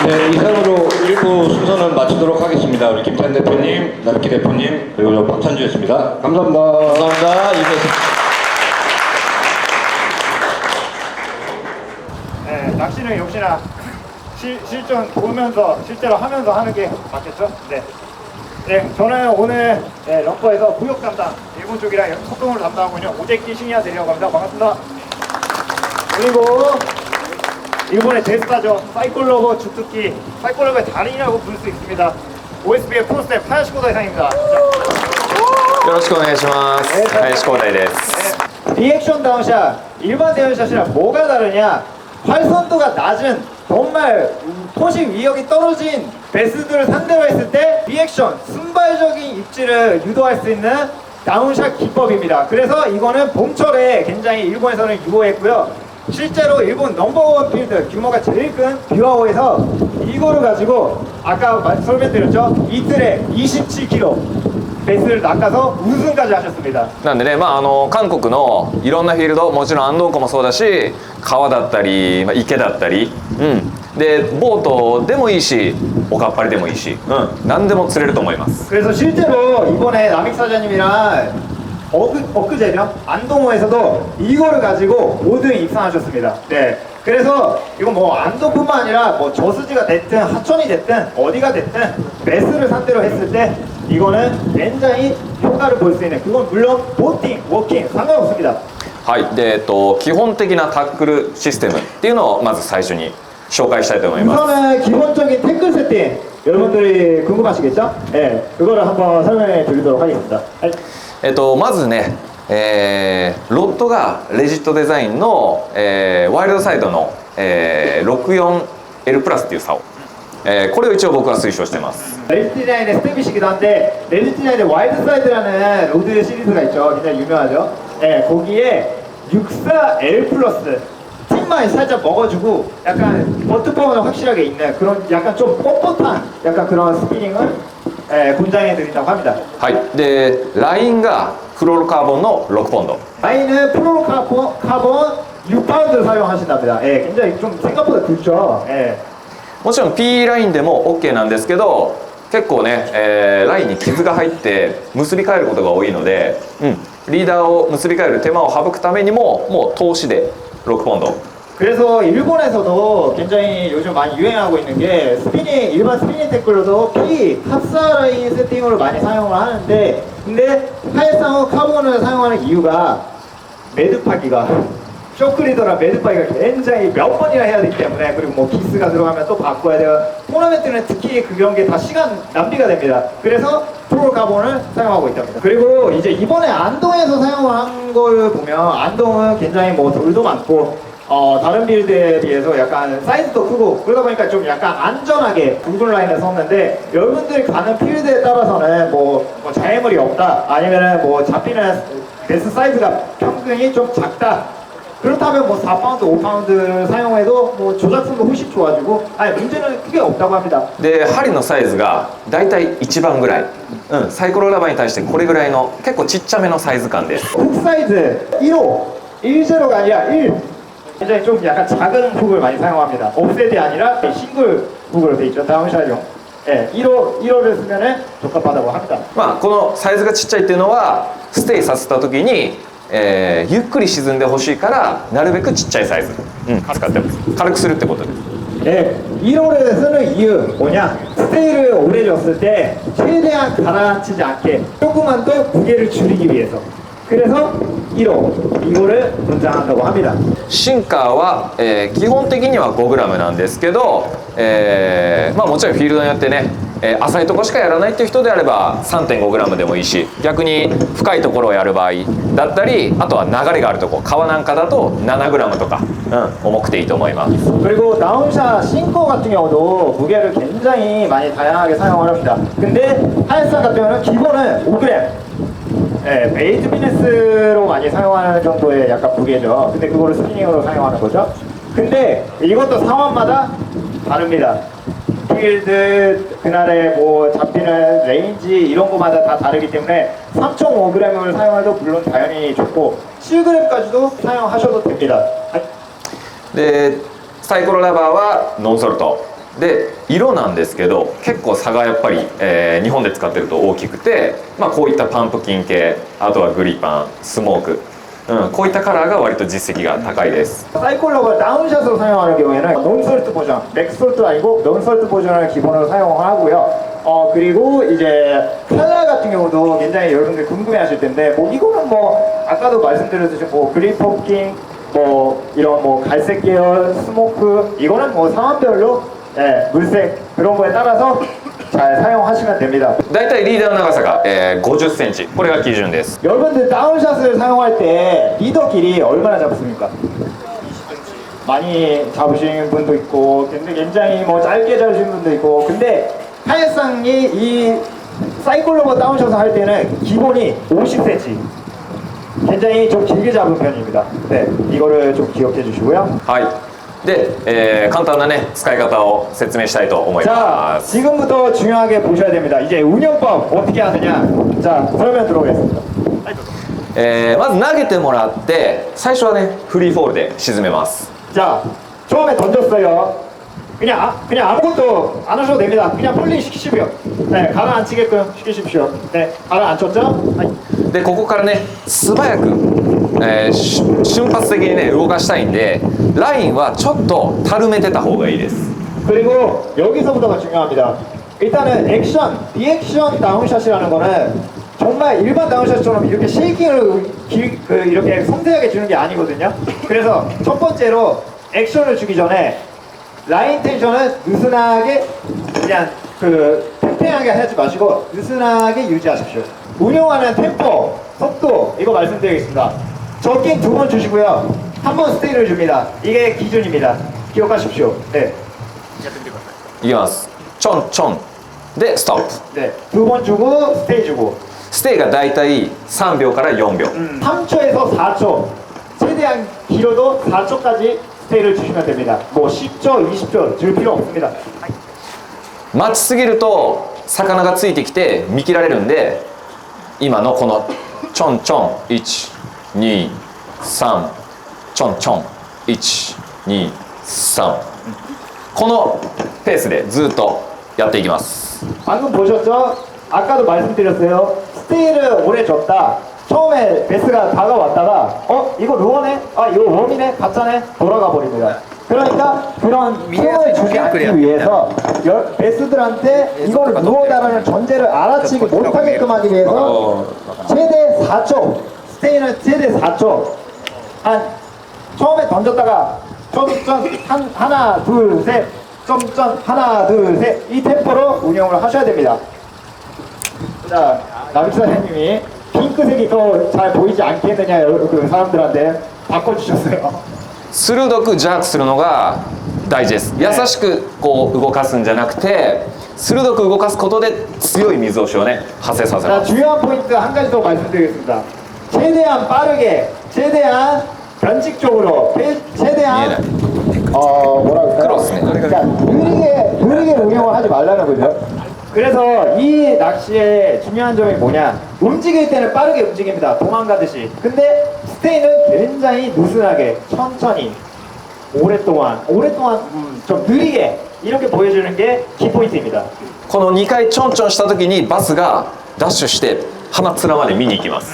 네, 이상으로 1부 순서는 마치도록 하겠습니다. 우리 김찬 대표님, 남기 대표님, 그리고 저 박찬주였습니다. 감사합니다. 감사합니다. 네, 낚시는 역시나 실전 보면서 실제로 하면서 하는 게 맞겠죠? 네. 네, 저는 오늘 런커에서 무역 담당, 일본 쪽이랑 소통을 담당하고 있는 오제키 신야 대리라고 합니다. 반갑습니다. 그리고 일본의 대스타죠. 사이클러버 주특기, 사이클러버의 달인이라고 부를 수 있습니다. OSB의 프로스텝 하야시 고다이상입니다. よろしくお願いします。林光大です。 리액션 다운샷, 일반 대운샷이랑 뭐가 다르냐? 활선도가 낮은 정말 포식 위력이 떨어진 베스들을 상대로 했을 때 리액션, 순발적인 입질을 유도할 수 있는 다운샷 기법입니다. 그래서 이거는 봄철에 굉장히 일본에서는 유효했고요. 실제로 일본 넘버원 필드 규모가 제일 큰 뷰아오에서 이거를 가지고 아까 설명드렸죠? 이틀에 27kg 베스를 낚아서 우승까지 하셨습니다. なんでね、韓国のいろんなフィールド、もちろん安東湖もそうだし、川だったり、池だったり、でボートでもいいし、おかっぱりでもいいし、何でも釣れると思います。 그래서 실제로 이번에 남익 사장님이랑 엊그제죠? 안동호에서도 이거를 가지고 5등 입상하셨습니다. 네. 그래서 이거 뭐 안동뿐만 아니라 뭐 저수지가 됐든 하천이 됐든 어디가 됐든 베스를 상대로 했을 때 이거는 굉장히 효과를 볼 수 있는, 그건 물론 보팅, 워킹 상관없습니다. はい。で基本的なタックルシステムっていうのをまず最初に紹介したいと思います。 우선은 기본적인 태클 세팅 여러분들이 궁금하시겠죠? 네. 그거를 한번 설명해 드리도록 하겠습니다. まずね、ロッドがレジットデザインの、ワイルドサイドの、64L プラスっていう竿、これを一応僕は推奨してます。 레지티나인의 스텝이시기도 한데 레지티나인의 와일드사이드라는 로드 시리즈가 있죠. 굉장히 유명하죠. 네, 거기에 64L 플러스 팁만 살짝 먹어주고 약간 버트퍼는 확실하게 있는 그런 약간 좀 뻣뻣한 약간 그런 스피닝을 권장해 드린다고 합니다. はいでラインがフロールカーボンの6ポンド 라인은 카본 6파운드를 사용하신답니다. 예, 굉장히 좀 생각보다 굵죠. 예. もちろん P ラインでも OK なんですけど結構ね、ラインに傷が入って結び替えることが多いので、リーダーを結び替える手間を省くためにももう通しで6ポンド 그래서 일본에서도 굉장히 요즘 많이 유행하고 있는 게 스피닝, 일반 스피닝 태클로도 P 합사 라인 세팅으로 많이 사용을 하는데 근데 하이상어 카본을 사용하는 이유가 매듭하기가 쇼크리더랑 매듭하기가 굉장히 몇 번이나 해야 되기 때문에 그리고 뭐 기스가 들어가면 또 바꿔야 돼요. 토너먼트는 특히 그런 게 다 시간 낭비가 됩니다. 그래서 프로 카본을 사용하고 있답니다. 그리고 이제 이번에 안동에서 사용을 한 걸 보면 안동은 굉장히 뭐 돌도 많고 다른 빌드에 비해서 약간 사이즈도 크고 그러다 보니까 좀 약간 안전하게 둥근 라인을 썼는데 여러분들이 가는 필드에 따라서는 뭐 장애물이 없다 아니면은 뭐 잡히는 베스 사이즈가 평균이 좀 작다 그렇다면 뭐 4파운드, 5파운드 사용해도 뭐 조작성도 훨씬 좋아지고 아니 문제는 크게 없다고 합니다. で針のサイズがだいたい1番ぐらい、サイコロラバーに対してこれぐらいの結構ちっちゃめのサイズ感です 훅 사이즈 1호 10가 아니라 1 굉장히 좀 약간 작은 훅을 많이 사용합니다. 옵셋이 아니라 싱글 훅으로 돼 있죠. 다운샷용. 예, 1호를 쓰면은 적합하다고 합니다. まあこのサイズがちっちゃいっていうのはステイさせた時に、ゆっくり沈んでほしいからなるべくちっちゃいサイズ、使ってます軽くするってことです 예, 1호를 쓰는 이유 뭐냐? 스테이를 오래 줬을 때 최대한 가라앉히지 않게 조금만 더 무게를 줄이기 위해서. 그래서 1호 이거를 권장한다고 합니다. シンカーは、基本的には 5g なんですけど、まあもちろんフィールドによってね、浅いところしかやらないっていう人であれば 3.5g でもいいし逆に深いところをやる場合だったりあとは流れがあるところ川なんかだと 7g とか、重くていいと思います 그리고 다운샷 싱커 같은 경우도 무게를 굉장히 많이 다양하게 사용을 합니다. 근데 하이사 같은 경우는 기본은 5g 네, 베이트 비너스로 많이 사용하는 정도의 약간 무게죠. 근데 그거를 스피닝으로 사용하는 거죠. 근데 이것도 상황마다 다릅니다. 필드, 그날의 뭐 잡히는 레인지 이런 거마다 다 다르기 때문에 3.5g을 사용해도 물론 당연히 좋고 7g까지도 사용하셔도 됩니다. でサイコロラバーはノンソルトで色なんですけど結構差がやっぱり、日本で使ってると大きくて、まあ、こういったパンプキン系あとはグリパンスモーク、こういったカラーが割と実績が高いです 사이클로가 다운샷으로 사용하는 경우에는 논솔트 버전, 맥솔트 아니고 논솔트 버전을 기본으로 사용을 하고요. 그리고 이제 컬러 같은 경우도 굉장히 여러분들 궁금해하실 텐데 뭐 이거는 뭐 아까도 말씀드렸듯이 뭐 그리퍼킹 뭐 이런 뭐 갈색 계열 스모크 이거는 뭐 상황별로 물색 그런 거에 따라서 잘 사용하시면 됩니다. だいたいリーダーの長さが、50センチこれが基準です 여러분들 다운샷을 사용할 때 리더 길이 얼마나 잡습니까? 많이 잡으시는 분도 있고 근데 굉장히 뭐 짧게 잡으시는 분도 있고 근데 하이상이 이 사이클로버 다운샷을 할 때는 기본이 50cm 굉장히 좀 길게 잡은 편입니다. 네, 이거를 좀 기억해 주시고요. はいで、簡単なね使い方を説明したいと思い 자, ます 지금부터 중요하게 보셔야 됩니다. 이제 운영법 어떻게 하느냐? 자, 설명 들어오겠습니다. まず投げてもらって最初はねフリーフォールで沈めます 자, 처음에 던졌어요. 그냥 아무것도 안 하셔도 됩니다. 그냥 폴링 시키십시오. 네, 가라앉히게끔 시키십시오. 네, 가라앉혔죠? でここからね素早く、瞬発的にね動かしたいんでラインはちょっとたるめてた方がいいです 그리고 여기서부터가 중요합니다. 일단은 액션, 리액션 다운샷이라는 거는 정말 일반 다운샷처럼 이렇게 쉐이킹을 이렇게 섬세하게 주는 게 아니거든요. 그래서 첫 번째로 액션을 주기 전에 라인 텐션은 느슨하게 그냥 팽팽하게 하지 마시고 느슨하게 유지하십시오. 운용하는 템포 속도 이거 말씀드리겠습니다. 저킹 2번 주시고요. 한 번 스테이를 줍니다. 이게 기준입니다. 기억하십시오. 네. いきます。ちょんちょんでストップ。 네. 2번 주고 스테이 주고. ステイがだいたい3秒から4秒。 3초에서 4초. 최대한 길어도 4초까지 스테이를 주시면 됩니다. 뭐 10초, 20초 줄 필요 없습니다. 待ちすぎると魚がついてきて見切られるんで、今のこのちょんちょん123ちょんちょん123このペースでずっとやっていきます。 방금 보셨죠? 아까도 말씀드렸어요. 스테이를 오래 줬다. 처음에 베스가 다가왔다가 이거 루어네? 이거 웜이네? 가짜네? 돌아가 버립니다. 그러니까 그런 틈을 주지 않기 위해서 베스들한테 이걸 루어다라는 전제를 알아채지 못하게끔 하기 위해서 최대 4초 스테이는 최대 4초 한 처음에 던졌다가 점점 하나 둘 셋 점점 하나 둘 셋 이 템포로 운영을 하셔야 됩니다. 자, 나비사장님이 핑크색이 더 잘 보이지 않겠느냐 그 사람들한테 바꿔주셨어요. 鋭くジャークするのが大事です。優しくこう動かすんじゃなくて鋭く動かすことで強い水押しをね発生させ 자, ます。 중요한 포인트 한 가지 더 말씀드리겠습니다. 최대한 빠르게, 최대한 변칙적으로, 최대한 뭐라 그럴까요? 크로스네. 그러니까 느리게 운영을 하지 말라는 거죠. 그래서 이 낚시의 중요한 점이 뭐냐? 움직일 때는 빠르게 움직입니다. 도망가듯이. 근데 스테이는 굉장히 느슨하게, 천천히, 오랫동안 좀 느리게 이렇게 보여주는 게 키포인트입니다. この2回ちょんちょんした時にバスがダッシュして鼻面まで見に行きます。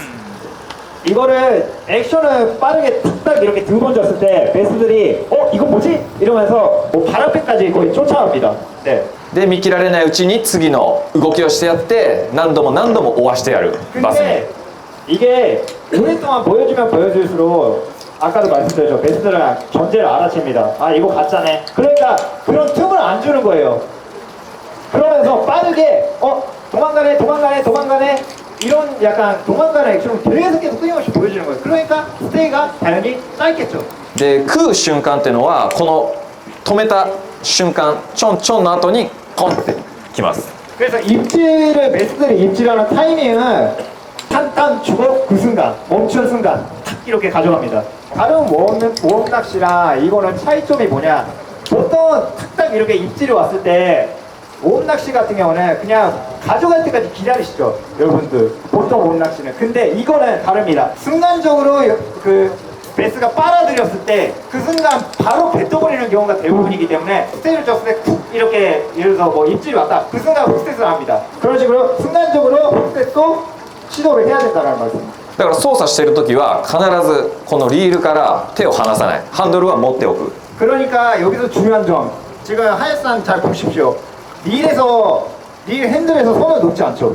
이거를 액션을 빠르게 탁탁 이렇게 두 번 줬을 때 베스들이 이거 뭐지? 이러면서 뭐 발 앞에까지 거의 쫓아옵니다. 네. で見切られないうちに次の動きをしてやって何度も何度も追わしてやるバスに。 근데 이게 오랫동안 보여주면 보여줄수록 아까도 말씀드렸죠. 베스들은 전제를 알아챕니다. 이거 가짜네. 그러니까 그런 틈을 안 주는 거예요. 그러면서 빠르게 도망가네 이런 약간 도망가는 액션을 계속 끊임없이 보여주는 거예요. 그러니까 스테이가 당연히 짧겠죠. で食う瞬間っていうのはこの止めた瞬間ちょんちょんの後にコンってきます。 그래서 베스들이 입질하는 타이밍은 탕탕 주고 그 순간 멈춘 순간 탁 이렇게 가져갑니다. 다른 웜 낚시랑 이거는 차이점이 뭐냐? 보통 탁탁 이렇게 입질이 왔을 때 웜 낚시 같은 경우는 그냥 가져갈 때까지 기다리시죠, 여러분들. 보통 웜 낚시는. 근데 이거는 다릅니다. 순간적으로 그 베스가 빨아들였을 때 그 순간 바로 뱉어버리는 경우가 대부분이기 때문에 스테이를 줬을 때 쿡 이렇게 예를 들어서 뭐 입질이 왔다. 그 순간 훅셋을 합니다. 그런 식으로 순간적으로 훅셋도 시도를 해야 된다는 말씀입니다. だから操作している時は必ずこのリールから手を離さないハンドルは持っておく。 그러니까 여기서 중요한 점 지금 하야스상 잘 보십시오. 릴 핸들에서 손을 놓지 않죠.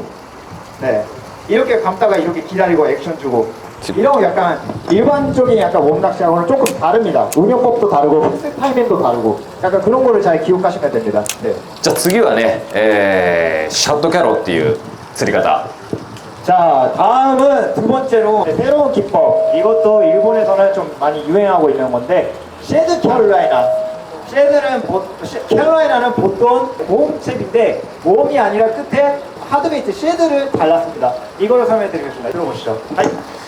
네, 이렇게 감다가 이렇게 기다리고 액션 주고 이런 거 약간 일반적인 약간 웜낚시하고는 조금 다릅니다. 운영법도 다르고 훅셋 타이밍도 다르고 약간 그런 거를 잘 기억하시면 됩니다. 네. じゃあ次はね、シャットキャロっていう釣り方。 자, 다음은 두 번째로 새로운 기법. 이것도 일본에서는 좀 많이 유행하고 있는 건데 쉐드 캐롤라이나. 캐롤라이나는 보통 모음책인데 모음이 아니라 끝에 하드베이트 쉐드를 달랐습니다. 이걸로 설명드리겠습니다. 들어보시죠.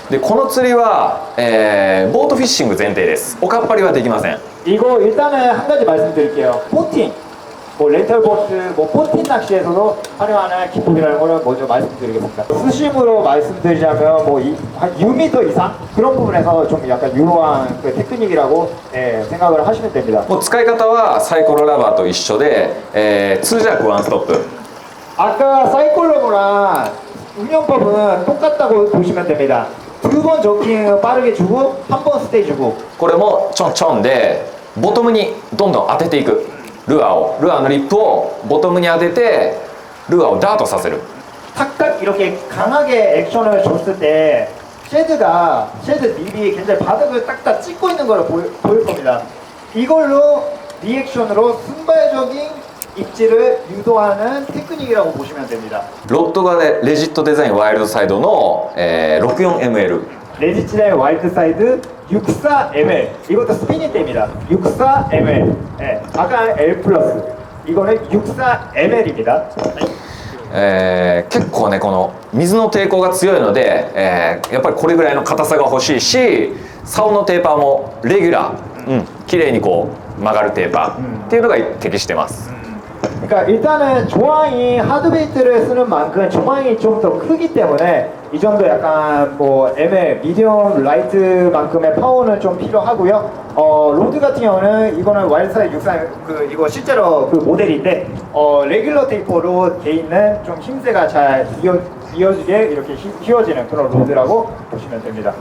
でこの釣りは、ボートフィッシング前提です。おかっぱりはできません。 이거 일단은 한 가지 말씀드릴게요. 포팅, 뭐 렌탈 보트, 뭐 포팅 낚시에서도 활용하는 기법이라는 거를 먼저 말씀드리겠습니다. 수심으로 말씀드리자면 뭐 한 6m 이상 그런 부분에서 좀 약간 유효한 그 테크닉이라고 생각을 하시면 됩니다. もう使い方はサイコロラバーと一緒で、2弱ワンストップ。 아까 사이클로브랑 운영법은 똑같다고 보시면 됩니다. 두 번 저킹 빠르게 주고 한 번 스테이 주고 これもちょんちょんでボトムにどんどん当てていく。ルアーのリップをボトムに当ててルアーをダートさせる。 탁탁 이렇게 강하게 액션을 줬을 때 쉐드 립이 굉장히 바닥을 딱딱 찍고 있는 걸 보일 겁니다. 이걸로 리액션으로 순발적인 입질을 유도하는 테크닉이라고 보시면 됩니다. ロッドがねレジットデザインワイルドサイドの、64ML 레지치의 와이드 사이드 64ml. 이것도 스피닝대입니다. 64ml. 예, 아까 L 플러스. 이거는 64ml입니다. 結構ねこの水の抵抗が強いので、やっぱりこれぐらいの硬さが欲しいし竿のテーパーもレギュラー、綺麗にこう曲がるテーパーっていうのが適してます、 그러니까 일단은 조항이 하드베이트를 쓰는 만큼 조항이 좀 더 크기 때문에 이 정도 약간 뭐 ML, 미디엄, 라이트만큼의 파워는 좀 필요하고요. 로드 같은 경우는 이거는 와일드사이드 63 이거 실제로 그 모델인데 레귤러 테이퍼로 돼 있는 좀 힘새가 잘 이어지게 이렇게 휘어지는 그런 로드라고 보시면 됩니다.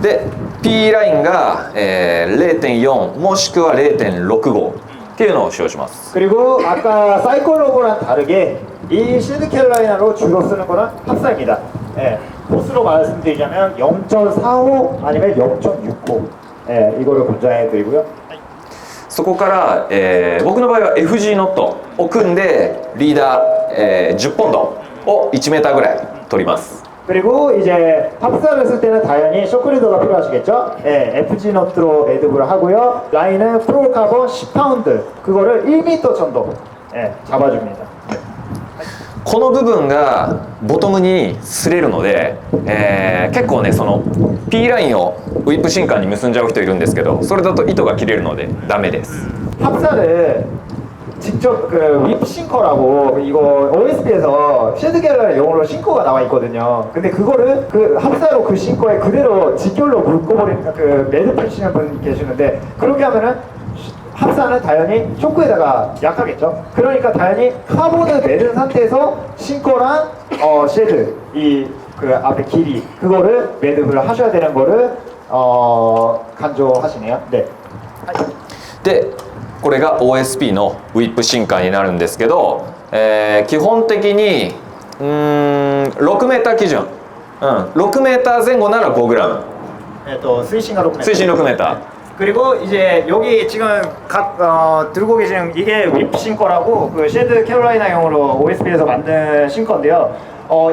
で P ラインが、0.4 もしくは 0.65っていうのを使用します 그리고 아까 사이클로그랑 다르게 이 실드 캘라이나로 주로 쓰는 거는 합사입니다. 예, 보스로 말씀드리자면 0.45 아니면 0.65 예, 이거를 권장해 드리고요. そこから、僕の場合は FG ノットを組んでリーダー、10ポンドを 1m ぐらい取ります 그리고 이제 합사를 쓸 때는 당연히 쇼크리더가 필요하시겠죠? 예, FG 너트로 매듭을 하고요. 라인은 프로카본 10파운드 그거를 1m 정도 예, 잡아줍니다. この部分がボトムに擦れるので、結構ねその P ラインをウィップシンカーに結んじゃう人いるんですけどそれだと糸が切れるのでダメです 합사를 직접 그 립 싱커라고 이거 OSP에서 쉐드 갤러리 용어로 싱커가 나와 있거든요. 근데 그거를 그 합사로 그 싱커에 그대로 직결로 묶어버리는 그 매듭하시는 분 계시는데 그렇게 하면은 합사는 당연히 쇼크에다가 약하겠죠. 그러니까 당연히 카본을 매든 상태에서 싱커랑 쉐드 이 그 앞에 길이 그거를 매듭을 하셔야 되는 거를 강조하시네요. 네. でこれが OSP のウィップシンカーになるんですけど、基本的に6m基準、6m前後なら 5g 수위신가 6m. 水深 6m 그리고 이제 여기 지금 각 들고 계신 이게 립 싱커라고 그 쉐드 캐롤라이나용으로 OSP에서 만든 싱커인데요.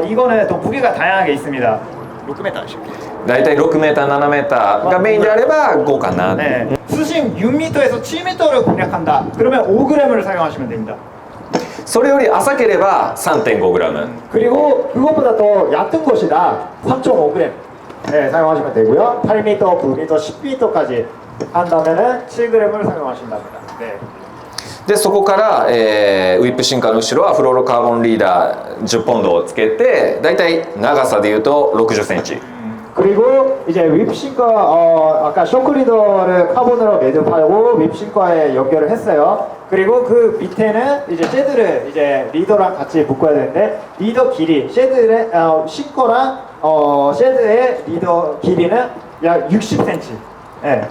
이거는 또 무게가 다양하게 있습니다. 6m씩. だいたい 6m、7m がメインであれば5かな、 네. 수심 6m에서 7m를 공략한다. 그러면 5g을 사용하시면 됩니다. それより浅ければ 3.5g 그리고 그것보다 더 얕은 것이다. 3.5g. 네, 사용하시면 되고요. 8m, 9m, 10m까지 한다면은 7g을 사용하신답니다. 네. でそこから、ウィップシンカーの後ろはフローロカーボンリーダー10ポンドをつけてだいたい長さでいうと60センチ 그리고 이제 윕싱커 아까 쇼크리더를 카본으로 매듭하고 윕싱커에 연결을 했어요. 그리고 그 밑에는 이제 쉐드를 이제 리더랑 같이 묶어야 되는데 리더 길이 쉐드의 싱커랑 쉐드의 리더 길이는 약 60cm. 예.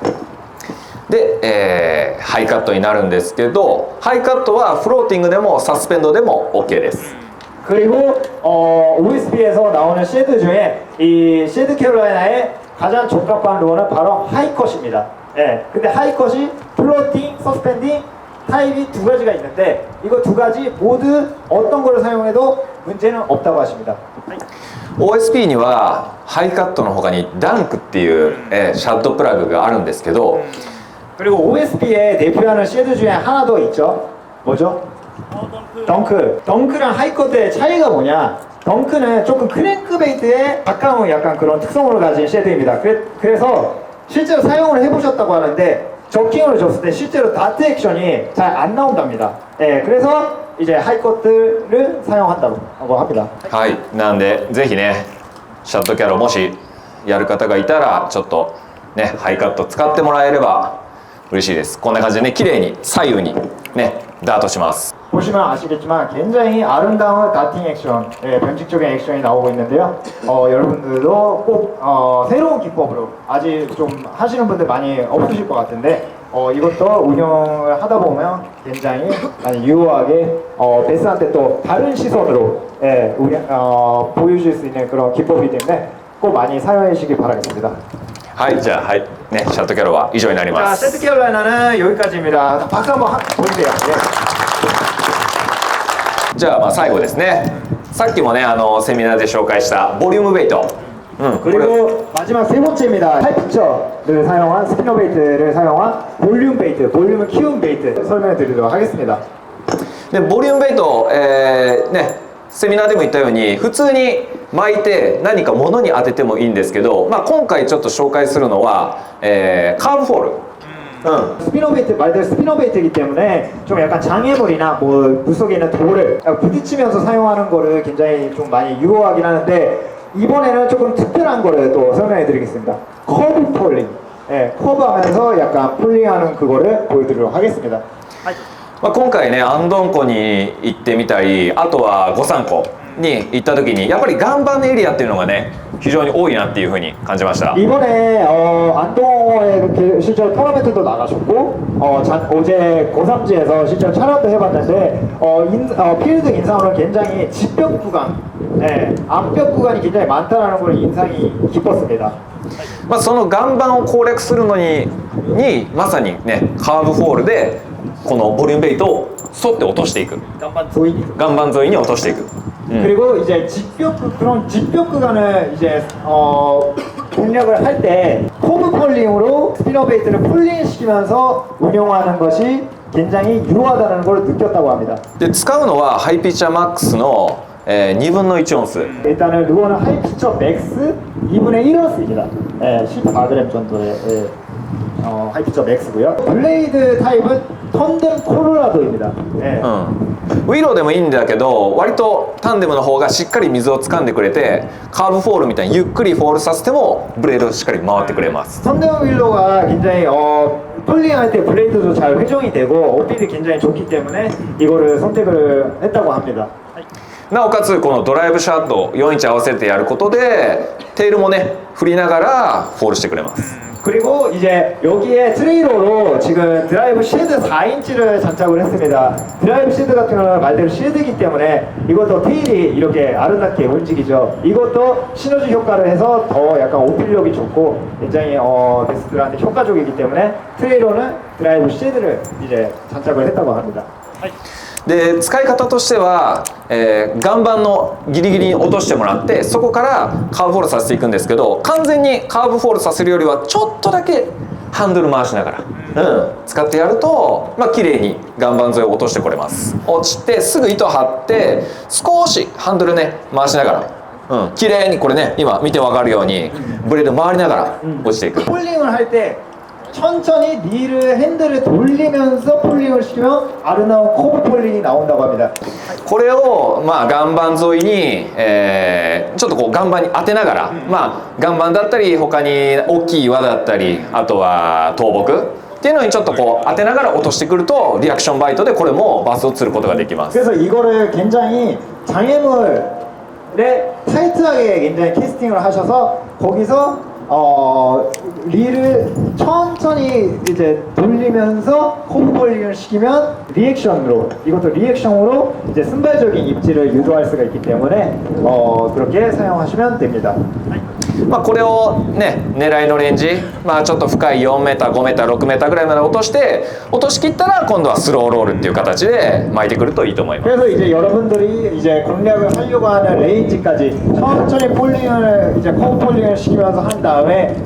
で、ハイカットになるんですけどハイカットはフローティングでもサスペンドでも OK です 그리고 OSP에서 나오는 쉐드 중에 이 쉐드 캐롤라이나의 가장 적합한 루어는 바로 하이컷입니다. 예. 근데 하이컷이 플로팅, 서스펜딩 타입이 두 가지가 있는데 이거 두 가지 모두 어떤 걸 사용해도 문제는 없다고 하십니다. OSP にはハイカットの他にダンクっていう、シャッドプラグがあるんですけど 그리고 OSP에 대표하는 쉐드 중에 하나 더 있죠. 뭐죠? 덩크. 덩크랑 하이컷의 차이가 뭐냐? 덩크는 조금 크랭크베이트에 가까운 약간 그런 특성을 가진 쉐드입니다. 그래서 실제로 사용을 해보셨다고 하는데 저킹을 줬을 때 실제로 다트 액션이 잘 안 나온답니다. 예, 그래서 이제 하이컷들을 사용한다고 합니다. はいなんでぜひねシャッドキャロもしやる方がいたらちょっとねハイカット使ってもらえれば嬉しいですこんな感じでね綺麗に左右にねダートします 보시면 아시겠지만 굉장히 아름다운 다팅 액션, 예, 변칙적인 액션이 나오고 있는데요. 여러분들도 꼭 새로운 기법으로 아직 좀 하시는 분들 많이 없으실 것 같은데 이것도 운영을 하다 보면 굉장히 유효하게 베스한테 또 다른 시선으로 예, 보여줄 수 있는 그런 기법이기 때문에 꼭 많이 사용하시기 바라겠습니다. はいじゃあはいねシャッドキャロは以上になりま 자, す 세트 캐롤라이나는 여기까지입니다. 박수 한번 보여주세요. 예. じゃあまあ最後ですね。さっきもねセミナーで紹介したボリュームベイト。これ 그리고 마지막 세 번째입니다. 하이피처를 사용한 스피너 베이트를 사용한 볼륨 베이트, 볼륨을 키운 베이트 설명해 드리도록 하겠습니다. でボリュームベイト、セミナーでも言ったように普通に巻いて何か物に当ててもいいんですけど、まあ、今回ちょっと紹介するのは、カーブフォール。 스피너 베이트 말대로 스피너 베이트이기 때문에 좀 약간 장애물이나 뭐 물속에 있는 돌을 부딪히면서 사용하는 거를 굉장히 좀 많이 유효하긴 하는데 이번에는 조금 특별한 거를 또 설명해 드리겠습니다. 커브 폴링. 커브하면서 약간 폴링하는 그거를 보여드리도록 하겠습니다. まあ、今回ねアンドン湖に行ってみたりあとは御山湖に行った時にやっぱり岩盤のエリアっていうのがね非常に多いなっていうふうに感じました。 이번에 안동호에 이렇게 실제로 토너먼트도 나가셨고 어제 고삼지에서 실제로 촬영도 해봤는데 필드 인상으로 굉장히 직벽 구간, 앞벽 구간이 굉장히 많다는 걸 인상이 깊었습니다. まあ、その岩盤を攻略するのにまさにねカーブフォールでこのボリュームベイトを沿って落としていく 岩盤沿いに落としていく、그리고 이제 그런 직벽 구간을 이제 공략을 할 때 커브 폴링으로 스피너 베이트를 폴링시키면서 운용하는 것이 굉장히 유효하다는 걸 느꼈다고 합니다. で使うのはハイピッチャーマックスの、2分の1オンス 일단은 루어는 하이피처 맥스 2분의 1원스입니다. 14g 정도의 하이피처 맥스고요. 블레이드 타입은 턴뎀 콜로라도입니다. ウィローでもいいんだけど割とタンデムの方がしっかり水を掴んでくれてカーブフォールみたいにゆっくりフォールさせてもブレードしっかり回ってくれます。 턴뎀 윌로가 굉장히 폴링할 때 블레이드도 잘 회전이 되고 어필이 굉장히 좋기 때문에 이거를 선택을 했다고 합니다. なおかつこのドライブシャット4インチ合わせてやることでテールもね振りながらフォールしてくれます。 그리고 이제 여기에 트레일러로 지금 드라이브 쉐드 4인치를 장착을 했습니다. 드라이브 쉐드 같은 경우는 말대로 쉐드이기 때문에 이것도 테일이 이렇게 아름답게 움직이죠. 이것도 시너지 효과를 해서 더 약간 오필력이 좋고 굉장히 베스트들한테 효과적이기 때문에 트레일러는 드라이브 쉐드를 이제 장착을 했다고 합니다. で使い方としては、岩盤のギリギリに落としてもらってそこからカーブフォールさせていくんですけど完全にカーブフォールさせるよりはちょっとだけハンドル回しながら、使ってやるとまあ綺麗に岩盤沿いを落としてこれます。落ちてすぐ糸張って少しハンドルね回しながら、綺麗にこれね今見てわかるようにブレード回りながら落ちていく。 폴링을 할 때 천천히 릴을 핸들을 돌리면서 폴링을 시키면 아름다운 커브 폴링이 나온다고 합니다. これをまあ岩盤沿いに、ちょっとこう岩盤に当てながら、まあ岩盤だったり他に大きい岩だったりあとは倒木っていうのにちょっとこう当てながら落としてくるとリアクションバイトでこれもバスを釣ることができます。 그래서 이거를 굉장히 장애물에 타이트하게 굉장히 캐스팅을 하셔서 거기서 릴을 천천히 이제 돌리면서 커브 폴링을 시키면 리액션으로 이것도 리액션으로 이제 순발적인 입질을 유도할 수가 있기 때문에 그렇게 사용하시면 됩니다. まあこれをね狙いのレンジ、まあちょっと深い 4m、5m、6mぐらいまで落として落としきったら今度はスローロールっていう形で巻いてくるといいと思います。 그래서 이제 여러분들이 이제 공략을 하려고 하는 레인지까지 천천히 폴링을 이제 커브 폴링을 시키면서 한 다음에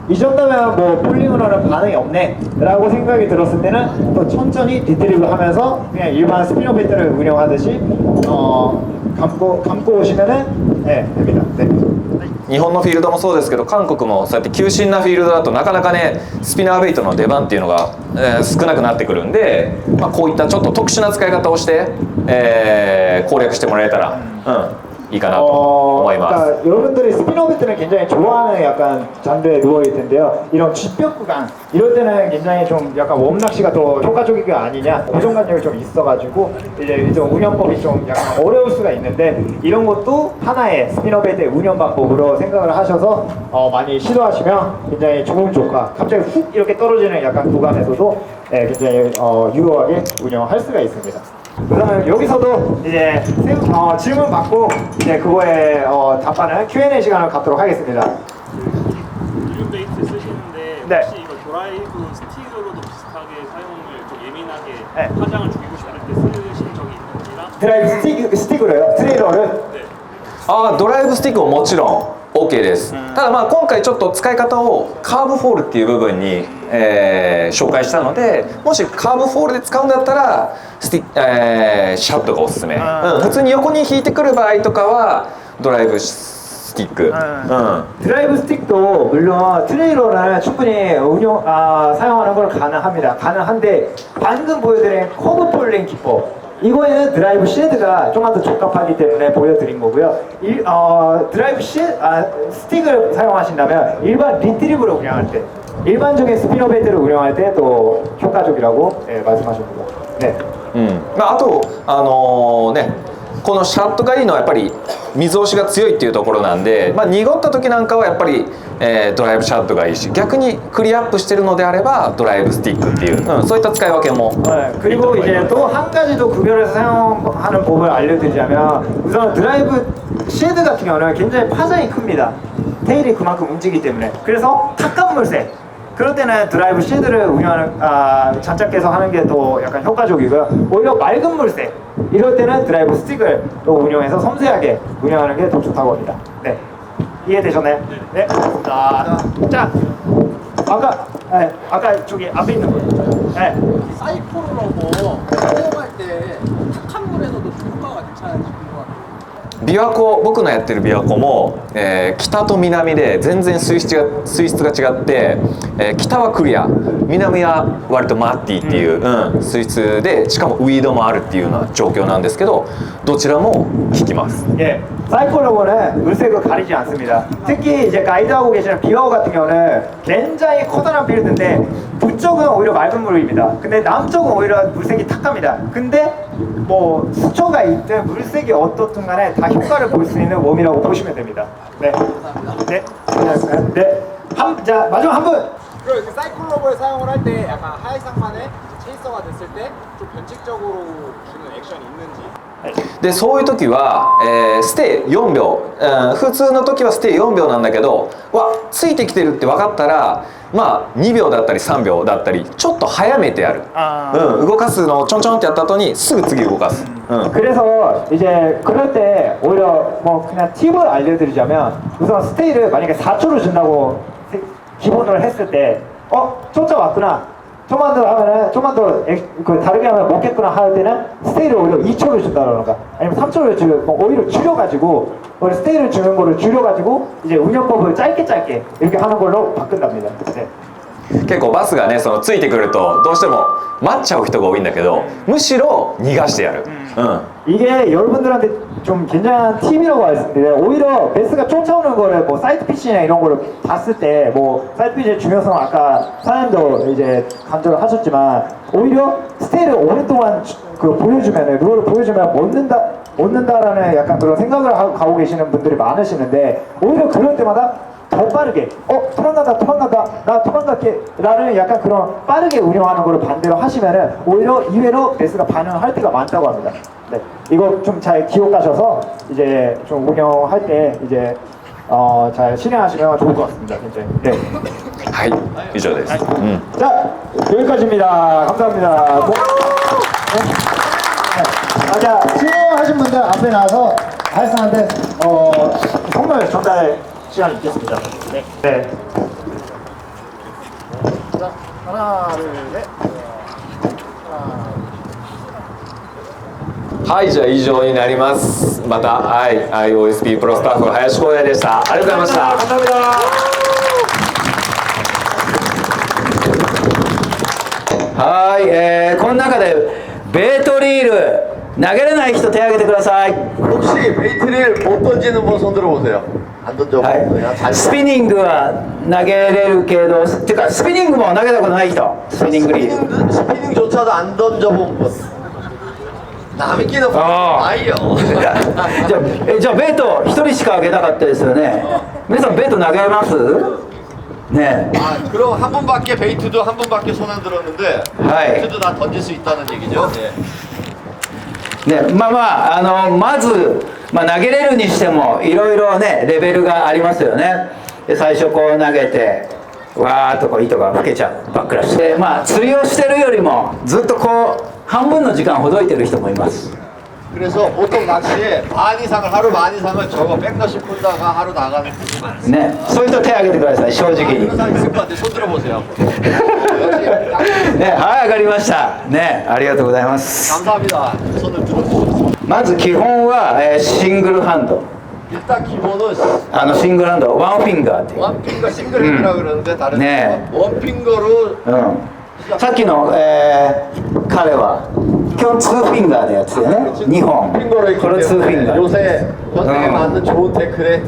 이 정도면 뭐 폴링을 하는 반응이 없네 라고 생각이 들었을 때는 또 천천히 디트립을 하면서 그냥 일반 스피너 베이트를 운영하듯이 감고 오시면은 됩니다. 네. 日本のフィールドもそうですけど韓国もそうやって急進なフィールドだとなかなかねスピナーベイトの出番っていうのが、少なくなってくるんで、まあ、こういったちょっと特殊な使い方をして、攻略してもらえたら、いいかなと思います。 그러니까 여러분들이 스피너 베이트는 굉장히 좋아하는 약간 장르의 누어일 텐데요. 이런 쥐뼈 구간 이럴 때는 굉장히 좀 약간 웜낚시가 더 효과적이가 아니냐 고정관념이 좀 있어가지고 이제 운영법이 좀 약간 어려울 수가 있는데 이런 것도 하나의 스피너 베이트의 운영 방법으로 생각을 하셔서 많이 시도하시면 굉장히 좋은 조카 갑자기 훅 이렇게 떨어지는 약간 구간에서도 굉장히 유효하게 운영할 수가 있습니다. 그다음에 여기서도 이제 질문 받고 이제 그거에 답하는 Q&A 시간을 갖도록 하겠습니다. 볼륨 베이트 쓰시는데 네. 혹시 이거 드라이브 스틱으로도 비슷하게 사용을 좀 예민하게 화장을 죽이고 싶을 때 쓰신 적이 있는지랑 드라이브 스틱으로요? 트레일러를? あドライブスティックももちろん OK です、ただまあ今回ちょっと使い方をカーブフォールっていう部分に、紹介したので、もしカーブフォールで使うんだったらシャットがおすすめ、普通に横に引いてくる場合とかはドライブスティック、 드라이브 스틱도 물론 트레일러는 충분히 사용하는 건 가능합니다. 가능한데 방금 보여드린 커브 폴링 기법 이거에는 드라이브 쉐드가 조금 더 적합하기 때문에 보여드린 거고요. 드라이브 스틱을 사용하신다면 일반 리트리브를 운영할 때 일반적인 스피너 베드를 운영할 때 또 효과적이라고 말씀하셨습니다. 네. まあ、あとねこのシャットがいいのはやっぱり水押しが強いっていうところなんで、まあ、濁った時なんかはやっぱり、ドライブシャットがいいし、逆にクリアアップしてるのであればドライブスティックっていう、そういった使い分けも、 그리고 이제 또 한 가지 더 구별해서 사용하는 법을 알려드리자면 우선 드라이브 쉐드 같은 경우는 굉장히 파장이 큽니다. 테일이 그만큼 움직이기 때문에. 그래서 탁감 물색 그럴 때는 드라이브 쉐드를 운영하는 장착해서 하는 게 또 약간 효과적이고요. 오히려 맑은 물색 이럴 때는 드라이브 스틱을 또 운영해서 섬세하게 운영하는 게 더 좋다고 합니다. 네, 이해되셨나요? 네, 자, 아까 저기 앞에 있는 거. 네. 사이코로로 사용할 때 탁한 물에서도 좀 효과가 괜찮은지 궁금합니다. 琵琶湖、僕のやってる琵琶湖も、北と南で全然水質が違って、北はクリア、南は割とマッティっていう、水質で、しかもウィードもあるっていうような状況なんですけど、どちらも効きます。 예, 사이클로버는 물색을 가리지 않습니다. 특히 이제 가이드하고 계시는 비와호 같은 경우는 굉장히 커다란 필드인데 북쪽은 오히려 맑은 물입니다. 근데 남쪽은 오히려 물색이 탁합니다. 근데 뭐 수초가 있든 물색이 어떻든 간에 다 효과를 볼 수 있는 웜이라고 보시면 됩니다. 네. 네. 네. 자, 마지막 한 분. 그 사이클로버를 사용을 할 때 약간 하이상만의 체이서가 됐을 때 좀 변칙적으로 주는 액션이 있는지. でそういう時は、ステイ4秒、普通の時はステイ4秒なんだけど、ついてきてるって分かったら、まあ2秒だったり3秒だったりちょっと早めてやる、動かすのをちょんちょんってやった後にすぐ次動かす、그래서 이제 그럴 때 오히려 뭐 그냥 팁을 알려드리자면 우선 스테이를 만약에 4초를 준다고 기본으로 했을 때 쫓아왔구나, 좀만 더 하면은 좀만 더 다르게 하면 먹겠구나 할 때는 스테이를 오히려 2초를 준다던가 아니면 3초를 주고 오히려 줄여가지고 오히려 스테이를 주는 거를 줄여가지고 이제 운영법을 짧게 이렇게 하는 걸로 바꾼답니다. 네. 結構バスがねそのついてくるとどうしても待っちゃう人が多いんだけど、むしろ逃がしてやる、 이게 여러분들한테 좀 굉장한 팁이라고 말씀드려요. 오히려 베스가 쫓아오는 거를 뭐 사이트 피싱이나 이런 거를 봤을 때 뭐 사이트 피싱의 중요성 아까 사연도 이제 강조를 하셨지만 오히려 스테이를 오랫동안 보여주면 룰을 보여주면 못는다라는 약간 그런 생각을 가고 계시는 분들이 많으시는데 오히려 그럴 때마다 더 빠르게 도망간다 나 도망갈게 라는 약간 그런 빠르게 운영하는 거를 반대로 하시면은 오히려 이외로 베스가 반응을 할 때가 많다고 합니다. 네, 이거 좀 잘 기억하셔서 이제 좀 운영할 때 이제 잘 실행하시면 좋을 것 같습니다. 진짜. 네. はい以上です、 자, 여기까지입니다. 감사합니다. 자, 질문하신 분들 앞에 나와서 하이상한테 선물 전달 시간 있겠습니다. 네. 네. 자, 하나, 둘, 셋. はいじゃあ以上になります。またIOSP プロスタッフ林光也でした。ありがとうございました。 감사합니다. はい、この中でベイトリール投げれない人手挙げてください。 혹시 베이트를 못 던지는 분 손 들어보세요. 안 던져봤어요. スピニングは投げれるけど、てかスピニングも投げたことない人、スピニングリール。 스피닝조차도 안 던져본 분. 남의 끼는 아이요. じゃあベイト一人しかあげなかったですよね。皆さんベイト投げますね。 그럼 한 분밖에 베이트도 한 분밖에 손 안 들었는데 베이트도 다 던질 수 있다는 얘기죠. 네. ね、まず、投げれるにしてもいろいろねレベルがありますよね。で最初こう投げてわーっとこう糸が吹けちゃうバックラッシュで、釣りをしてるよりもずっとこう半分の時間ほどいてる人もいます。 그래서 보통 낚시에 하루 반 이상을 저거 백러시 풀다가 하루 나가는 분이 많습니다. ね、そういう人手挙げてください、正直に。 그런 사람 있을 것 같아요. 손 들어보세요. ね、はい、上がりました。ね、ありがとうございます。 감사합니다. 손을 들어주셔서. まず基本は、シングルハンド。 일단 기본은 シングルハンド、ワンフィンガーっていう。 원핑거 싱글이라고 그러는데 다른 네. 원핑거로 うん、さっきの、彼は今日ツーフィンガーでやってたよね、2本。 핑거로 있기 これツーフィン 때문에 ガー。 요새 현대에 맞는 좋은 태클의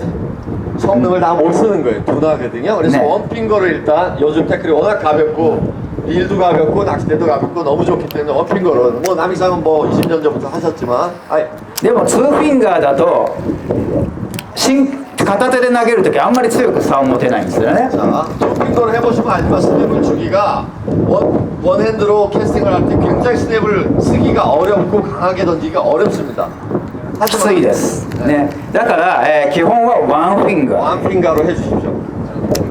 성능을 다 못 쓰는 거예요. 둔하거든요. 그래서 네. 원핑거를 일단 요즘 태클이 워낙 가볍고 릴도 가볍고 낚싯대도 가볍고 너무 좋기 때문에 원핑거로 뭐 남이상은 뭐 20년 전부터 하셨지만 でもツーフィンガーだと片手で投げるときあんまり強く差を持てないんですよね。 자, 투핑거를 해보시면 알지만 스냅을 주기가 원핸드로 캐스팅을 할 때 굉장히 스냅을 쓰기가 어렵고 강하게 던지기가 어렵습니다. きついです、ね、だから、基本はワンフィンガー。 원핑거로 해주십시오.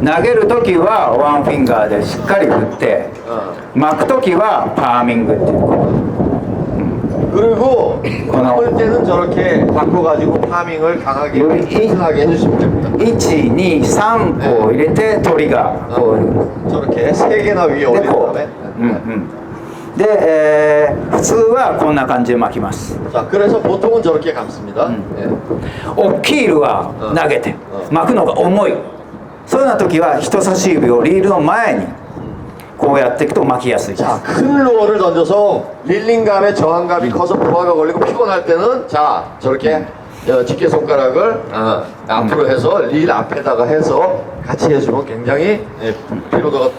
投げるときはワンフィンガーでしっかり振って巻くときはパーミングっていう。 그리고 바꿀 때는 저렇게 바꿔가지고 파밍을 강하게 튼튼하게 해주시면 됩니다. 1、2、3個入れてトリガーこう 저렇게 3개나 위에 で 올린 こ 다음에 う、うんうん、で、普通はこんな感じで巻きます。 자, 그래서 보통은 저렇게 감습니다. 예. 大きいルアー投げて巻くのが重い、そういうような時は人差し指をリールの前にこうやっていくと巻きやすいです。 자, 큰 루어를 던져서 릴링감에 저항감이 커서 부하가 걸리고 피곤할 때는 자, 저렇게 집게 손가락을 앞으로 해서 릴 앞에다가 해서 같이 해주면 굉장히 피로도가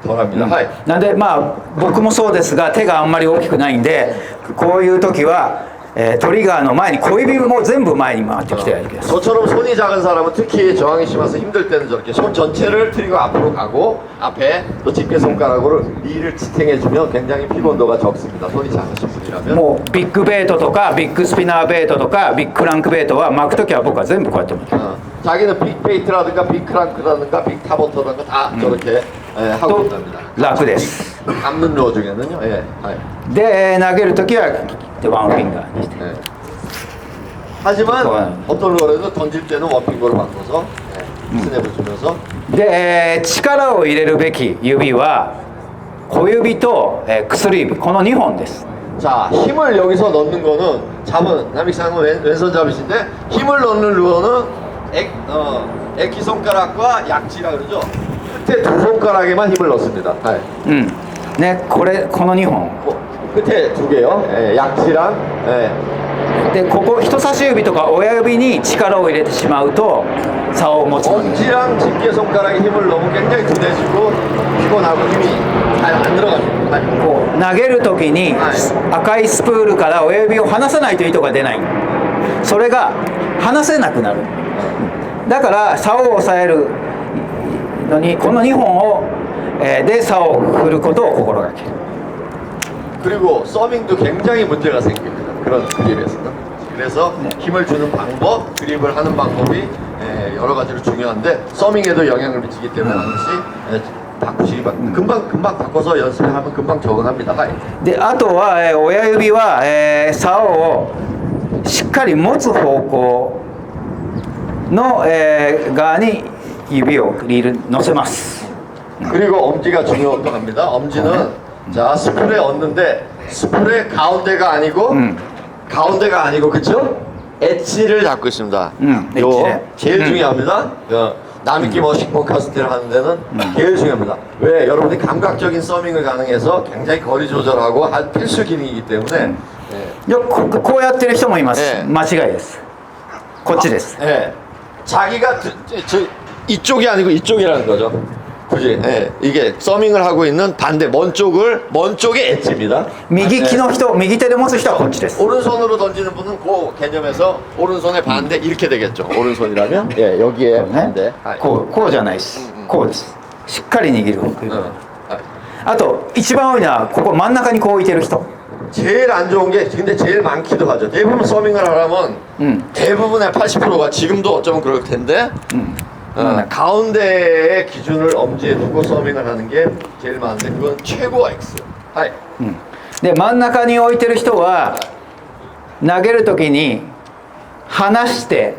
덜합니다. はい。なんでまあ僕もそうですが手があんまり大きくないんでこういう時は、トリガーの前に小指も全部前に回ってきてやるです。 저처럼 손이 작은 사람은 특히 저항이 심해서 힘들 때는 저렇게 손 전체를 트리거 앞으로 가고 앞에 또 집게 손가락으로 릴을 지탱해주면 굉장히 피곤도가 적습니다. 손이 작으신 분이라면. もうビッグベイトとかビッグスピナーベイトとかビッグクランクベイトは巻く時は僕は全部こうやって巻く。 자기는 빅 베이트라든가 빅 크랑크라든가 빅 타버터라든가 다 저렇게 하고 있답니다. 楽です。 감는 루어 중에는요. 예. で、投げる時はワンフィンガーにして。 예. 하지만 어떤 거라도 던질 때는 원핑거로 바꿔서 스냅을 주면서 で、力を入れるべき指は小指と、薬指この2本です。 자, 힘을 여기서 넣는 거는 잡은 남익상은 왼손잡이신데 힘을 넣는 루어는 애기 손가락과 약지라 그러죠. 끝에 두 손가락에만 힘을 넣습니다. うんね、この2本 끝에 두 개요. 약지랑 でここ人差し指とか親指に力を入れてしまうと竿を持つのに 엄지랑 집게 손가락에 힘을 넣으면 굉장히 두대지고 피곤하고 힘이 잘 안 들어갑니다. こう投げる時に赤いスプールから親指を離さないと糸が出ない、それが離せなくなる。だから竿を押さえるのにこの2本を、で竿を振ることを心がける。 그리고 서밍도 굉장히 문제가 생깁니다. 그런 그립에서는. 그래서 힘을 주는 방법, 그립을 하는 방법이 여러 가지로 중요한데 서밍에도 영향을 미치기 때문에 반드시 바꾸시기 바랍니다. 금방 바꿔서 연습하면 금방 적응합니다. であとは、親指は、竿をしっかり持つ方向の、側に指をリール乗せます。 그리고 엄지가 중요하다고 합니다. 엄지는 자 스풀에 얹는데 스풀의 가운데가 아니고 가운데가 아니고 그쵸? 엣지를 잡고 있습니다. 요 제일 중요합니다. 남이끼 머신먼 카스트를 하는 데는 제일 중요합니다. 왜? 여러분이 감각적인 서밍을 가능해서 굉장히 거리 조절하고 한 필수 기능이기 때문에 こうやってる人もいます。間違いです。こっちです。 자기가 이쪽이 아니고 이쪽이라는 거죠. 그지? 이게 서밍을 하고 있는 반대 먼 쪽의 엣지입니다. 右利きの人、右手で持つ人はこっちです。 오른손으로 던지는 분은 그 개념에서 오른손의 반대 이렇게 되겠죠. 오른손이라면 여기에 반대. こうじゃないです。こうです。しっかり握る。あと一番多いのはここ真ん中にこう置いてる人。 제일 안 좋은 게 근데 제일 많기도 하죠. 대부분 서밍을 하려면 대부분의 80%가 지금도 어쩌면 그럴 텐데 가운데의 기준을 엄지에 두고 서밍을 하는 게 제일 많은데 그건 최고 X. で真ん中に置いてる人は投げるときに離して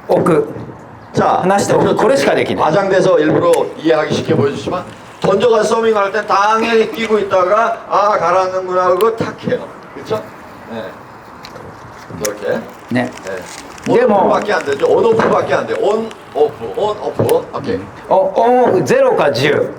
おく 자, 하나씩 더. 여기서 그래, 시가 되긴 해. 과장돼서 일부러 이해하기 쉽게 보여주시면 던져가 서밍할 때 당연히 끼고 있다가 아 가라앉는구나 하고 탁 해요. 그렇죠? 네. 이렇게. ね 네. 네, 뭐. 온오프밖에 안 되죠. 온오프밖에 안 돼. 온오프, 온오프. 오케이. 0か10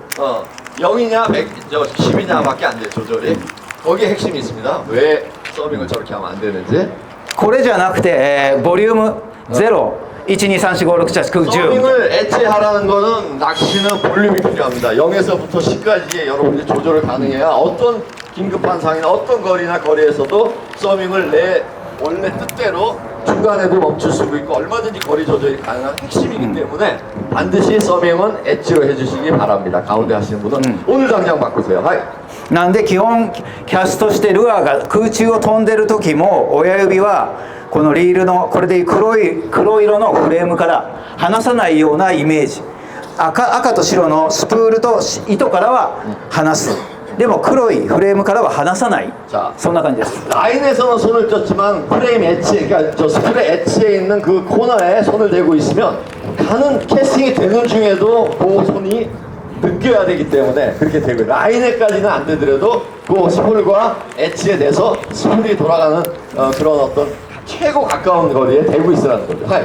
0이냐 100, 10이냐밖에 안 돼 조절이. 거기에 핵심이 있습니다. 왜 서밍을 저렇게 하면 안 되는지. これじゃなくて、ボリューム0 1, 2, 3, 4, 5, 6, 7, 9, 10 서밍을 엣지하라는 거는 낚시는 볼륨이 필요합니다. 0에서부터 10까지의 여러분들이 조절을 가능해야 어떤 긴급한 상황이나 어떤 거리나 거리에서도 서밍을 내 원래 뜻대로 중간에도 멈출 수 있고 얼마든지 거리 조절이 가능한 핵심이기 때문에 반드시 서밍은 엣지로 해주시기 바랍니다. 가운데 하시는 분은 오늘 당장 바꾸세요. 하이. なんで基本キャストしてルアーが空中を飛んでる時も親指はこのリールのこれで黒色のフレームから離さないようなイメージ、赤と白のスプールと糸からは離す、でも黒いフレームからは離さない、 자, そんな感じです。 라인에서는 손을 쪘지만 프레임 엣지, 그러니까 저 스프레 엣지에 있는 그 코너에 손을 대고 있으면 가는 캐스팅이 되는 중에도 그 손이 느껴야 되기 때문에 그렇게 되고요. 라인에까지는 안 되더라도 그 스풀과 엣지에 대해서 스풀이 돌아가는 그런 어떤 최고 가까운 거리에 대고 있으라는 거죠. はい。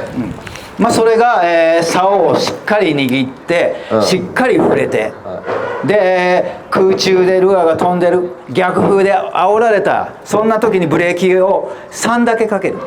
まあそれが、竿をしっかり握って、しっかり触れて、で空中でルアーが飛んでる逆風で煽られたそんな時にブレーキを3だけかける、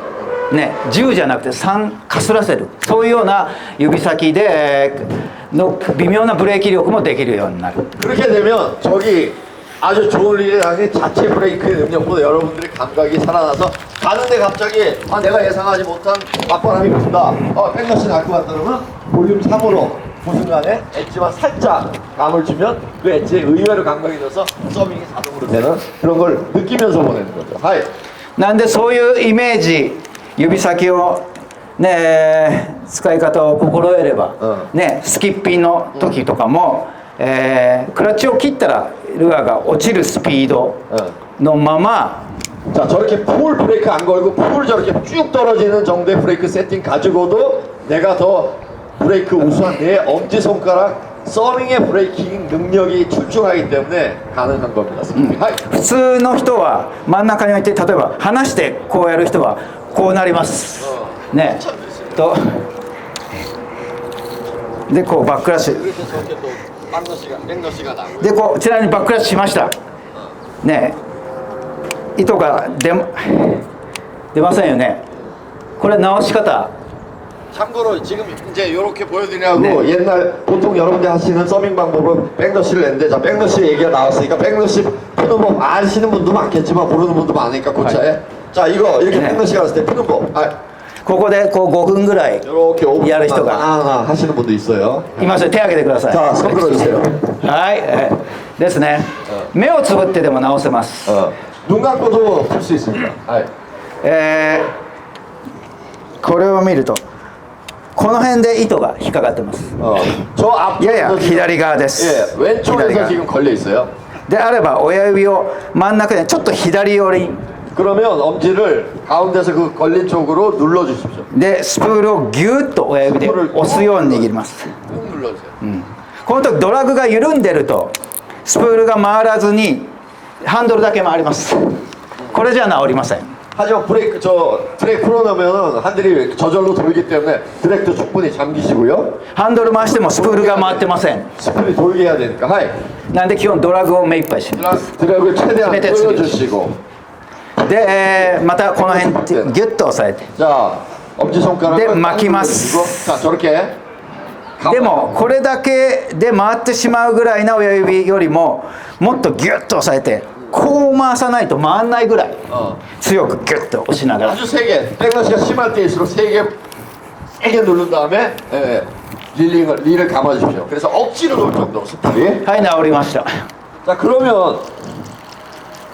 ね、10じゃなくて3かすらせる、そういうような指先での微妙なブレーキ力もできるようになる。 그렇게 되면 저기 아주 좋은 일이 아닌 자체 브레이크의 능력보다 여러분들의 감각이 살아나서 가는데 갑자기 아 내가 예상하지 못한 맞바람이 분다, 백러시 갈 것 같다 그러면 볼륨 3으로 그 순간에 엣지만 살짝 감을 주면 그 엣지에 의외로 감각이 들어서 서밍이 자동으로 되는 그런 걸 느끼면서 보내는 거죠. 하이. なんでそういうイメージ、指先をね使い方を心得れば、ねスキッピンの時とかも、クラッチを切ったらルアーが落ちるスピードのまま、 자 저렇게 풀 브레이크 안 걸고 풀 저렇게 쭉 떨어지는 정도의 브레이크 세팅 가지고도 내가 더 브레이크 우수한 내 엄지손가락 서밍의 브레이킹 능력이 출중하기 때문에 가능한 겁니다. 하이. 普通の人は真ん中に置いて、例えば離してこうやる人はこうなりますねと、でこうバックラッシュでこちらにバックラッシュしましたね、糸が出ませんよね。これ直し方 참고로 지금 이제 이렇게 보여드리냐고 옛날 보통 여러분들 하시는 서밍 방법은 백러시를 냈는데 자 백러시 얘기가 나왔으니까 백러시 푸는 법 아시는 분도 많겠지만 모르는 분도 많으니까 고차에 자 이거 이렇게 백러시가 왔을 때 푸는 법 ここでこう5分ぐらい 이렇게 5분 やる人が 하시는 분도 있어요. いますよ。手挙げてください。 자 손 들어주세요. はい、ですね。目をつぶってでも直せます。 눈 감고도 풀 수 있습니다. これを見るとこの辺で糸が引っかかってます。 저 앞. やや左側です。 예, 왼쪽에서 지금 걸려 있어요. であれば親指を真ん中でちょっと左寄り 그러면 엄지를 가운데서 그 걸린 쪽으로 눌러 주십시오. でスプールをギュッと親指で押すように握ります。 꾹 눌러 주세요. この時ドラグが緩んでるとスプールが回らずにハンドルだけ回ります。これじゃ治りません。 하지만 브레이크 풀어놓으면 핸들이 저절로 돌기 때문에 드랙도 충분히 잠기시고요. ハンドル回してもスプールが回ってません。 스프이 돌게 해야 되니까. 하이. なんで基本ドラグを目いっぱいします。 드랙을 최대한 풀어주시고. で、またこの辺ギュッと押さえて。 자, 엄지손가락을 で巻きます。 자, 저렇게. でもこれだけで回ってしまうぐらいな親指よりももっとギュッと押さえてこう回さないと回んないぐらい強くギュッと押しながら 아주 세게. 백러시가 심할 때일수록 세게 누른 다음에 릴을 감아주십시오. 그래서 억지로 놓을 정도로 스프이. はい、治りました。 자, 그러면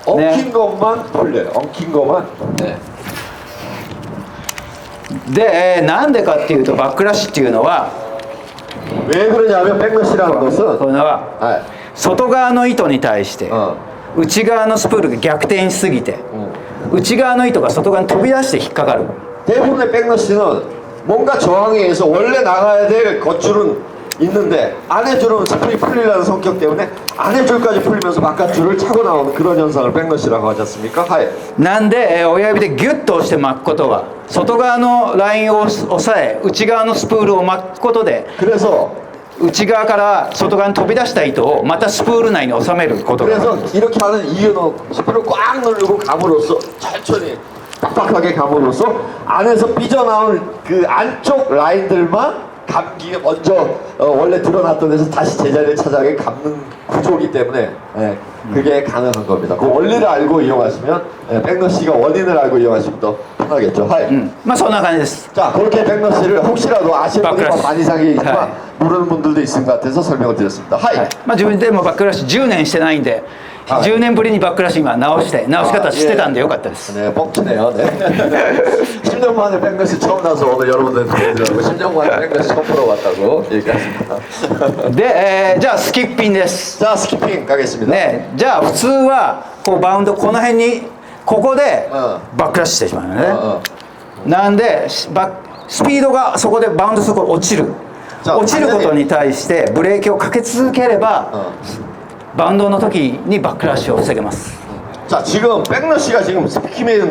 엉킨 것만 풀려요. 엉킨 것만. 네. で、なんでかっていうとバックラッシュっていうのは 왜 그러냐면 백러시라는 것은 これは外側の糸に対して内側のスプールが逆転しすぎて内側の糸が外側に飛び出して引っかかる。 대부분의 백러시는 뭔가 저항에 의해서 원래 나가야 될 겉줄은 있는데 안에 줄은 스프링이 풀리려는 성격 때문에 안에 줄까지 풀리면서 바깥 줄을 차고 나오는 그런 현상을 백러시라고 하지 않습니까? 하이. なんで、親指でギュッと押して巻くことは外側のラインを押さえ内側のスプールを巻くことで 그래서 内側から外側に飛び出した糸をまたスプール内に収めることが 그래서 이렇게 하는 이유는 스프를 꽉 누르고 감으로써 천천히 빡빡하게 감으로써 안에서 삐져나온 그 안쪽 라인들만 감기 먼저 원래 드러났던 데서 다시 제자리를 찾아가게 감는 구조이기 때문에 예, 그게 가능한 겁니다. 그 원리를 알고 이용하시면 예, 백러시가 원인을 알고 이용하시면 더 편하겠죠. 하이. まあそんな感じです。 자, 그렇게 백러시를 혹시라도 아시는 분이 바크라시. 많이 이상이지만 하이. 모르는 분들도 있을 것 같아서 설명을 드렸습니다. 하이. まあ自分でもバックラッシュ10年してないんで、10年ぶりにバックラッシュ今直し方してたんでよかったです。 네, 뻥치네요. 네. 10년 만에 백러시 처음 나서 오늘 여러분들한테 보여드리려고 10년 만에 백러시 처음 보러 왔다고 얘기했습니다. で、じゃあスキッピンです。 자, 스키핑 가겠습니다. ね、じゃあ普通はこうバウンドこの辺にここでバックラッシュしてしまうのね。なんでスピードがそこでバウンドすると落ちる。落ちることに対してブレーキをかけ続ければバウンドの時にバックラッシュを防げます。 자, 지금 백러시가 지금 스키핑에도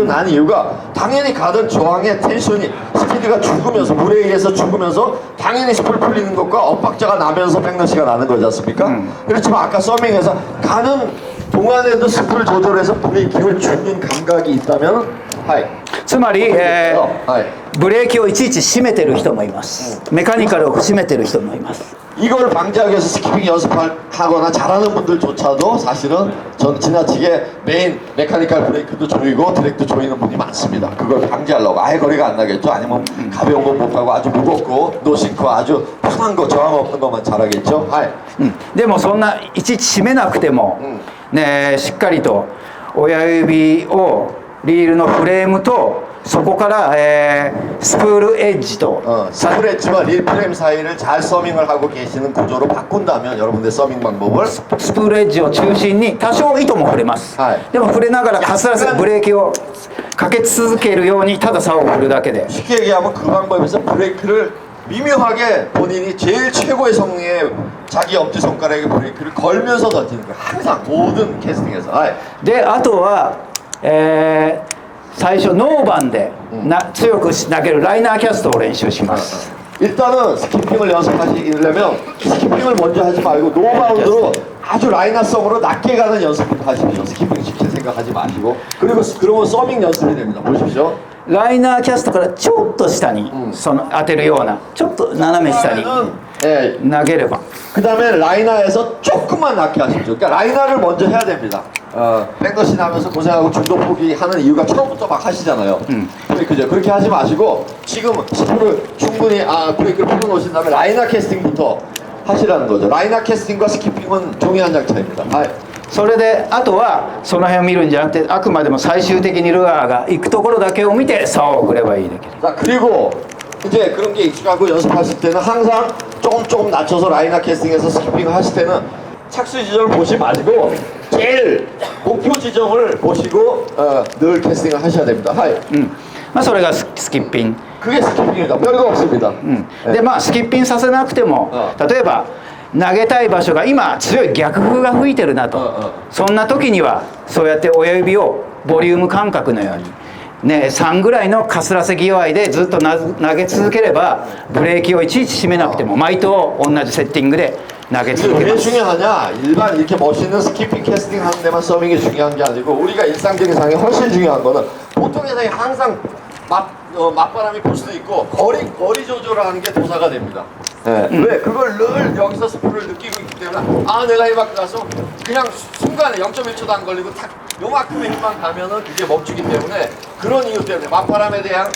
난 이유가 당연히 가던 저항의 텐션이 스피드가 죽으면서 물에 의해서 죽으면서 당연히 스프를 풀리는 것과 엇박자가 나면서 백러시가 나는 거지 않습니까? 그렇지만 아까 서밍에서 가는 동안에도 스프를 조절해서 브레이킹을 주는 감각이 있다면 하이. つまり、はい、ブレーキをいちいち締めてる人もいます。メカニカルを締めてる人もいます。 이걸 방지하기 위해서 스키핑 연습하거나 잘하는 분들조차도 사실은 전 지나치게 메인 메카니컬 브레이크도 조이고 드랙도 조이는 분이 많습니다. 그걸 방지하려고 아예 거리가 안 나겠죠. 아니면 가벼운 거 못하고 아주 무겁고 노싱크 아주 편한 거 저항 없는 것만 잘하겠죠. 하이. でもそんないちいち締めなくても、ね、しっかりと親指をリールのフレームとそこから、スプールエッジと 스프레 엣지와 릴 프레임 사이를 잘 서밍을 하고 계시는 구조로 바꾼다면 여러분들 서밍 방법을 スプールエッジを中心に多少糸も触れます、はいでも触れながらかすらずブレーキをかけ続けるようにただ竿を振るだけで 쉽게 얘기하면 그 방법에서 브레이크를 미묘하게 본인이 제일 최고의 성능의 자기 엄지손가락에 브레이크를 걸면서 던지는 거예요. 항상 모든 캐스팅에서. 하이. であとは、最初ノーバンで、強く投げるライナーキャストを練習します、 일단은 스키핑을 연습하시려면 스키핑을 먼저 하지 말고 노바운드로 아주 라이너성으로 낮게 가는 연습부터 하십시오. 스키핑 시킬 생각하지 마시고 그리고 그러면 서밍 연습이 됩니다. 보십시오. ライナーキャストからちょっと下に、その当てるようなちょっと斜め下に 예, 投げれば 그 다음에 라이너에서 조금만 낮게 하십시오. 그러니까 라이너를 먼저 해야 됩니다. 백러시 나면서 고생하고 중도 포기하는 이유가 처음부터 막 하시잖아요. 그죠? 그렇게 하지 마시고 지금 스프를 충분히 브레이크를 풀어놓으신 다음에 라이너 캐스팅부터 하시라는 거죠. 라이너 캐스팅과 스키핑은 종이 한 장 차이입니다. それであとはその辺を見るんじゃなくてあくまでも最終的にルアーが行くところだけを見て竿を送ればいいだけ 자, 그리고 이제 그런 게 익숙하고 연습하실 때는 항상 조금 낮춰서 라이너 캐스팅해서 스키핑을 하실 때는 착수 지점을 보지 마시고 제일 목표 지점을 보시고 늘 캐스팅을 하셔야 됩니다. 하이. まあそれがスキッピン 그게 스키핑입니다. 별거 없습니다. でまあスキッピンさせなくても例えば投げたい場所が今強い逆風が吹いてるなとそんな時にはそうやって親指をボリューム感覚のようにね、3ぐらいのかすらせ具合でずっと投げ続ければブレーキをいちいち締めなくても毎頭同じセッティングで投げ続け 왜 ます 중요하냐? 일반 이렇게 멋있는 스키핑 캐스팅 하는 데만 서밍이 중요한 게 아니고 우리가 일상적인 상황에 훨씬 중요한 거는 보통의 상황이 항상 맞바람이 불 수도 있고 거리 조절하는 게 도사가 됩니다. 네. 왜? 그걸 늘 여기서 스프를 느끼고 있기 때문에 내가 이만큼 가서 그냥 순간에 0.1초도 안 걸리고 탁 요만큼의 힘만 가면은 그게 멈추기 때문에 그런 이유 때문에 맞바람에 대한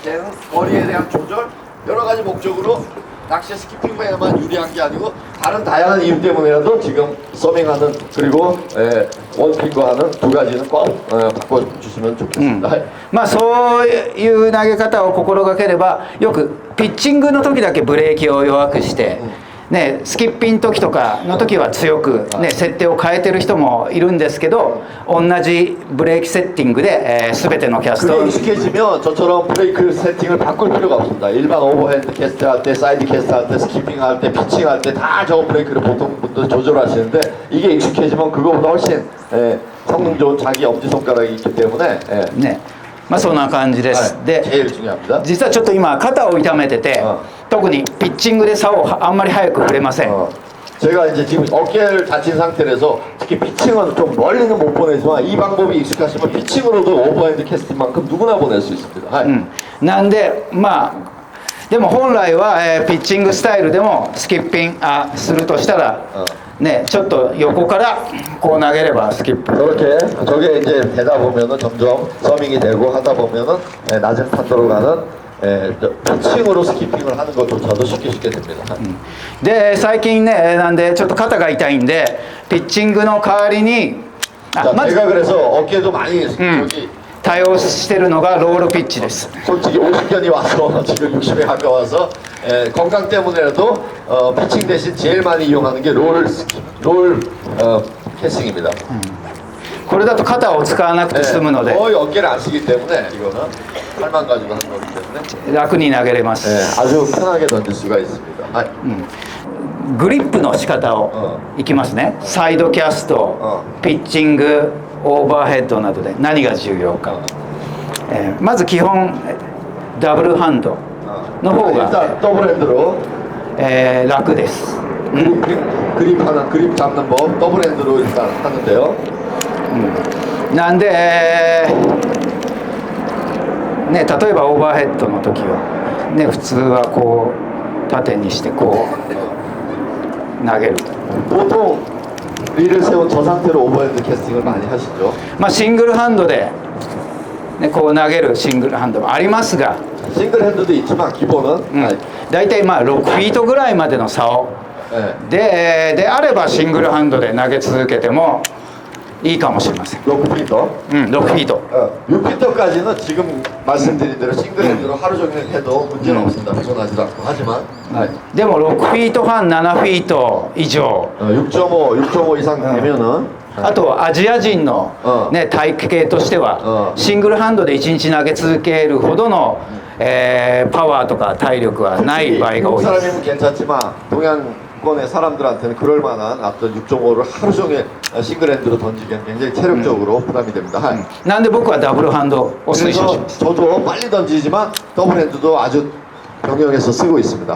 거리에 대한 조절 여러 가지 목적으로 낚시 스키핑에만 유리한 게 아니고 다른 다양한 이유 때문에라도 지금 서밍하는 그리고 원핑거 하는 두 가지는 꼭 바꿔주시면 좋겠습니다. まあそういう投げ方を心がければよくピッチングの時だけブレーキを弱くしてね、スキッピン時とかの時は強く、ね、設定を変えてる人もいるんですけど同じブレーキセッティングで、全てのキャスト 그게 익숙해지면 저처럼 브레이크 세팅을 바꿀 필요가 없습니다. 일반 오버핸드 캐스트 할 때, 사이드 캐스트 할 때, 스키핑 할 때, 피칭 할 때 다 저 브레이크를 보통 분들 조절하시는데 이게 익숙해지면 그거보다 훨씬 성능 좋은 자기 엄지손가락이 있기 때문에 ね、まあそんな感じです、で 제일 중요합니다. 実はちょっと今肩を痛めてて、特にピッチングで竿をあんまり早く振れません、 제가 이제 지금 어깨를 다친 상태라서 특히 피칭은 좀 멀리는 못 보내지만 이 방법이 익숙하시면 피칭으로도 오버핸드 캐스팅만큼 누구나 보낼 수 있습니다. なんでまあでも本来は、ピッチングスタイルでもスキッピンするとしたら、ね、ちょっと横からこう投げればスキップ 저렇게 저게 이제 되다 보면은 점점 서밍이 되고 하다 보면은 낮은 탄도로 가는 피칭으로 스키핑을 하는 것조차도 쉽게 됩니다. で最近ねなんでちょっと肩が痛いんでピッチングの代わりに 자, まず 제가 그래서 어깨도 많이 저기 対応してるのがロールピッチです 솔직히 50년이 와서 지금 60에 가까워서 건강 때문에라도 피칭 대신 제일 많이 이용하는 게 롤 캐스팅입니다. これだと肩を使わなくて済むので 거의 어깨를 안 쓰기 때문에 이거는 팔만 가지고 하는 거기 때문에 楽に投げれます 아주 편하게 던질 수가 있습니다. グリップの仕方をいきますねサイドキャストピッチングオーバーヘッドなどで何が重要か、まず基本ダブルハンドの方が、일단 더블 핸드로 楽です、 그립 잡는 법 더블 핸드로 일단 하는데요. なんで、ね、例えばオーバーヘッドの時は、ね、普通はこう縦にしてこう投げる 보통 리를 세운 저 상태로 오버핸드 캐스팅을 많이 하시죠. まあシングルハンドで、ね、こう投げるシングルハンドもありますが 싱글 핸드도 있지만 기본은 だいたいまあ6フィートぐらいまでの竿であればシングルハンドで投げ続けてもいいかもしれません 6피터? 6フィート 6피터까지는 지금 말씀드린 대로 싱글 핸드로 하루 종일 해도 문제는 없습니다. 피곤하지도 않고 하지만 でも6フィート半7フィート以上 6.5 이상 되면은 あとはアジア人の、ね、体型としてはシングルハンドで1日投げ続けるほどの、パワーとか体力はない場合が多いです 사람이면 괜찮지만 동양권의 사람들한테는 그럴 만한 어떤 6.5를 하루 종일 싱글 핸드로 던지기엔 굉장히 체력적으로 부담이 됩니다. なんで僕はダブルハンドを推奨します 그래서 저도 빨리 던지지만 더블 핸드도 아주 병영해서 쓰고 있습니다.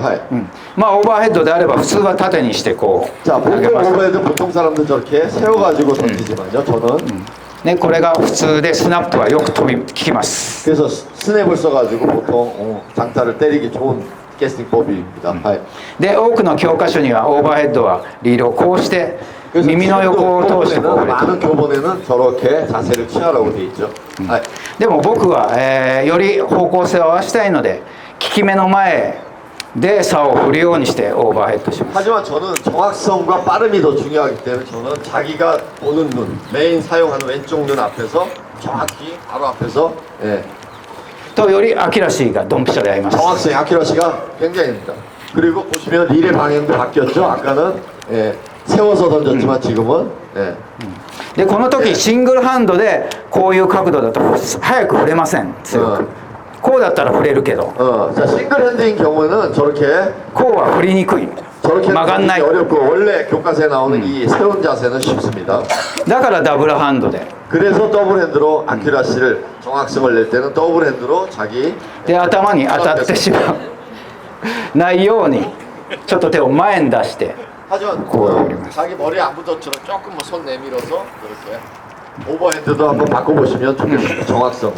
まあオーバーヘッドであれば普通は縦にしてこう 자, 投 보통 げます 오버헤드 보통 사람들 저렇게 세워가지고 던지지만요. 저는 ね、これが普通でスナップはよく飛び効きます 그래서 스냅을 써가지고 보통 장타를 때리기 좋은 캐스팅법입니다. で多くの教科書にはオーバーヘッドはリールをこうして耳の横を通してこう 많은 교본에는 저렇게 자세를 취하라고 돼 있죠. でも僕は、より方向性を合わせたいので利き目の前で竿を振るようにしてオーバーヘッドします 하지만 저는 정확성과 빠름이 더 중요하기 때문에 저는 자기가 보는 눈, 메인 사용하는 왼쪽 눈 앞에서 정확히 바로 앞에서 とよりアキュラシーがドンピシャで合います 정확성이 아큐러시가 굉장히입니다. 그리고 보시면 릴의 방향도 바뀌었죠. 아까는 세워서 던졌지만 지금은 でこの時シングルハンドでこういう角度だと早く振れません強くこうだったら振れるけど 자, 싱글 핸드인 경우는 저렇게 こうは振りにくい 저렇게 曲がんない 어렵고 원래 교과서에 나오는 이 세운 자세는 쉽습니다. だからダブルハンドで 그래서 더블 핸드로 아큐라시를 정확성을 낼 때는 더블 핸드로 자기 で頭に当たってしまうないようにちょっと手を前に出して 하지만 자기 머리에 안 붙어처럼 조금 뭐 손 내밀어서 이렇게 오버핸드도 한번 바꿔보시면 좋겠습니다. 정확성.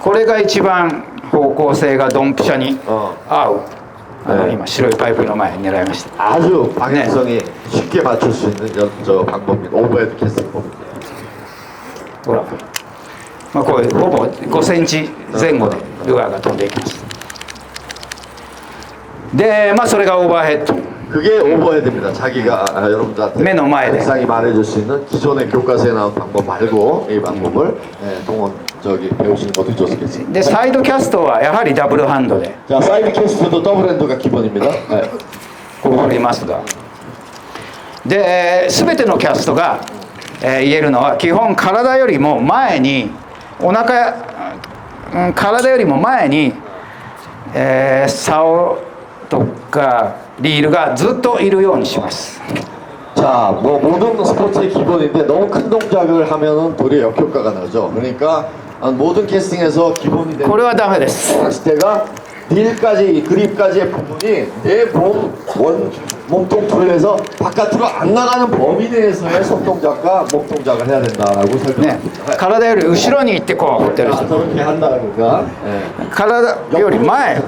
これが一番方向性がドンピシャに合う今白いパイプの前に狙いました 아주 방향성이 쉽게 맞출 수 있는 저 방법입니다. 오버헤드 캐스팅법입니다. ほら、まあ、こういうほぼ5センチ前後でルアーが飛んでいきますでまあそれがオーバーヘッド 그게 오버헤드입니다. 자기가 여러분들한테 맨 엄마에 대해. 세상이 말해줄 수 있는 기존의 교과서에 나온 방법 말고 이 방법을 배우시는 것도 좋겠습니다. でサイドキャストはやはりダブルハンドで 자, 사이드 캐스트도 더블 핸드가 기본입니다. ここにいますが、で全てのキャストが、言えるのは基本体よりも前にお腹、体よりも前に、竿とかリールがずっといるようにします。 자, 뭐 모든 스포츠의 기본인데 너무 큰 동작을 하면은 도리어 역효과가 나죠. 그러니까 모든 캐스팅에서 기본이 되는 これはダメです。 낚싯대가 딜까지 그립까지의 부분이 내 몸통 둘레에서 바깥으로 안 나가는 범위 내에서의 손동작과 목 동작을 해야 된다라고 ね 설명합니다. 体より後ろに行ってこう振ってる 자, 저렇게 한다는 거가 体より前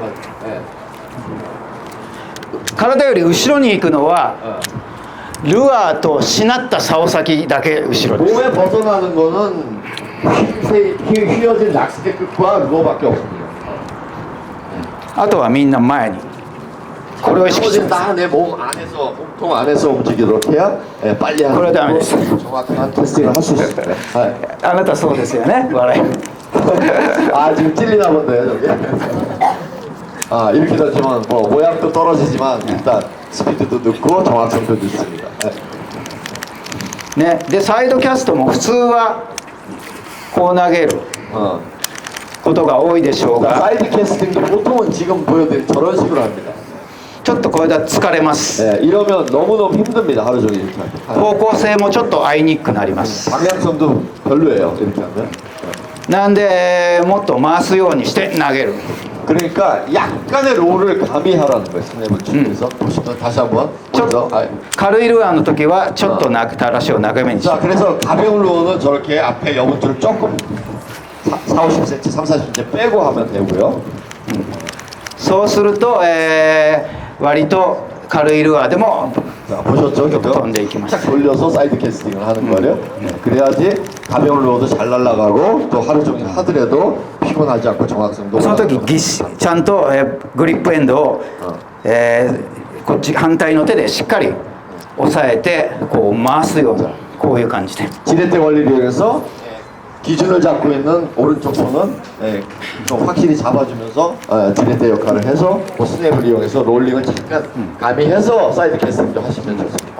体より後ろに行くのはルアーとしなった竿先だけ後ろです 몸에 벗어나는 거는 휘어진 낚싯대 끝과 루어밖에 없습니다. あとはみんな前にこれを意識してます 다내 몸 안에서 몸통 안에서 움직이도록 해야 빨리 하는 그래, 다음에 됐어. 정확한 테스팅을 할 수 있습니다. あなたそうですよね笑い 아 지금 찔리나 본데요 저기. 아 이렇게 됐지만 뭐 모양도 떨어지지만 일단 스피드도 늦고 정확성도 늦습니다. ねでサイドキャストも普通はこう投げることが多いでしょうが 사이드 캐스팅도 보통은 지금 보여드린 저런 식으로 합니다. ちょっとこれだと疲れます 이러면 너무너무 힘듭니다. 하루 종일 이렇게 하면. 方向性もちょっと合いにくくなります 방향성도 별로예요. 이렇게 하면. なんでもっと回すようにして投げる 그러니까 약간의 롤을 가미하라는 거예요. 스냅을 주면서 보시면 다시 한번 먼저 軽いルアーの時はちょっと垂らしを長めにし 자 그래서 가벼운 롤은 저렇게 앞에 여분줄을 조금 4, 50cm, 3, 40cm 빼고 하면 되고요. そうすると、割と軽いルアーでも 자, 보셨죠? 딱 돌려서 사이드 캐스팅을 하는 거예요. 그래야지 가벼운 로드 잘 날아가고 또 하루 종일 하더라도 피곤하지 않고 정확성도 その時ちゃんと、グリップエンドを、こっち反対の手でしっかり押さえてこう回すようなこういう感じで 지렛대 원리를 이용해서 기준을 잡고 있는 오른쪽 손은 좀 확실히 잡아주면서 지렛대 역할을 해서 뭐 스냅을 이용해서 롤링을 잠깐 가미해서 사이드 캐스팅도 하시면 좋습니다.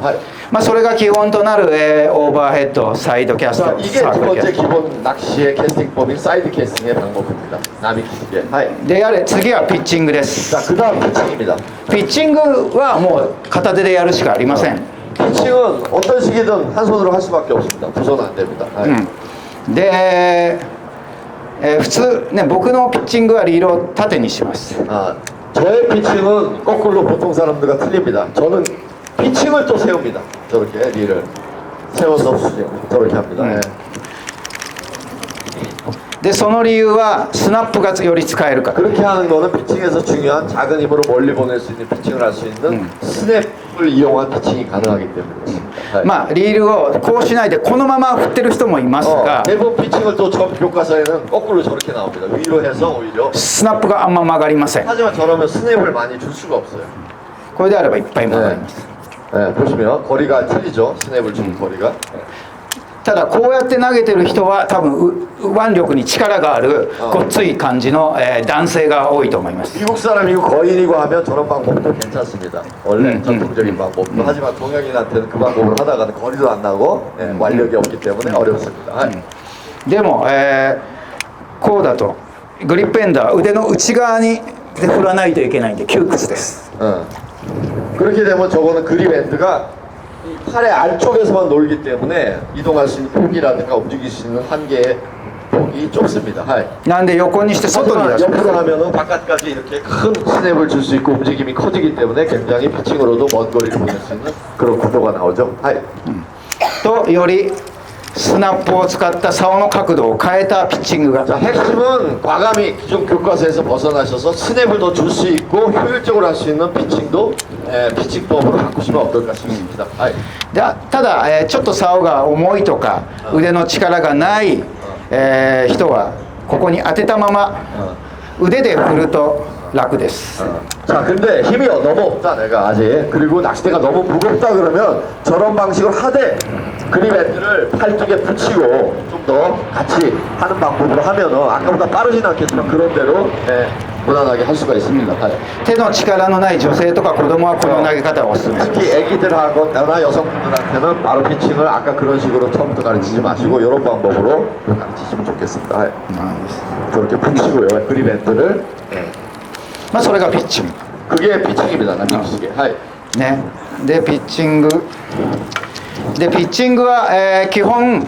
まあそれが基本となる、オーバーヘッドサイドキャスト 자, 이게 두 번째 기본 낚시의 캐스팅법인 사이드 캐스팅의 방법입니다. 남이 기계. でやれ次はピッチングです 자, 그다음 피칭입니다. ピッチングはもう片手でやるしかありません 피칭은 어떤 식이든 한 손으로 할 수밖에 없습니다. 두 손은 안 됩니다. で、普通ね僕のピッチングはリールを縦にします 저의 피칭은 거꾸로 보통 사람들과 틀립니다. 저는 피칭을 또 세웁니다. 저렇게 리를 세워서 저렇게 합니다. でその理由はスナップがより使えるから 그렇게 하는 거는 피칭에서 중요한 작은 힘으로 멀리 보낼 수 있는 피칭을 할 수 있는 스냅을 이용한 피칭이 가능하기 때문입니다. まあリールをこうしないでこのまま振ってる人もいますが 대부분 피칭을 또 저 교과서에는 거꾸로 저렇게 나옵니다. 위로 해서 오히려 スナップがあんま曲がりません 하지만 저러면 스냅을 많이 줄 수가 없어요. これであればいっぱい曲がります 보시면 거리가 틀리죠. 스냅을 주는 거리가. ただこうやって投げてる人は多分腕力に力があるごっつい感じの、男性が多いと思います 미국 사람이고 거인이고 하면 저런 방법도 괜찮습니다. 원래 전통적인 방법도 하지만 동양인한테는 그 방법을 하다가는 거리도 안 나고 완력이 없기 때문에 어렵습니다. でも、こうだとグリップエンドは腕の内側にで振らないといけないんで窮屈です 그렇게 되면 저거는 그립 엔드가 이 팔의 안쪽에서만 놀기 때문에 이동할 수 있는 폭이라든가 움직일 수 있는 한계의 폭이 좁습니다. なんで横にして外に出します 옆으로 하면은 바깥까지 이렇게 큰 스냅을 줄 수 있고 움직임이 커지기 때문에 굉장히 피칭으로도 먼 거리를 보낼 수 있는 그런 구도가 나오죠. とよりスナップを使った竿の角度を変えたピッチングが 자, 핵심은 과감히 기존 교과서에서 벗어나셔서 스냅을 더 줄 수 있고 효율적으로 할 수 있는 피칭도 피칭법으로 바꾸시면 어떨까 싶습니다. ただ、ちょっと竿が重いとか腕の力がない、人はここに当てたまま腕で振ると楽です 자, 근데 힘이 너무 없다 내가 아직. 그리고 낚싯대가 너무 무겁다 그러면 저런 방식으로 하되 그립 엔드를 팔뚝에 붙이고 좀 더 같이 하는 방법으로 하면은 아까보다 빠르진 않겠지만 그런 대로 무난하게 할 수가 있습니다. 手の力のない女性とか子供はこの投げ方をおすすめします。 특히 애기들하거나 여성분들한테는 바로 피칭을 아까 그런 식으로 처음부터 가르치지 마시고 이런 방법으로 가르치시면 좋겠습니다. 저렇게 붙이고요. 그립밴드를. まあそれがピッチング 그게 피칭입니다. 남기시게. ね。でピッチングは、基本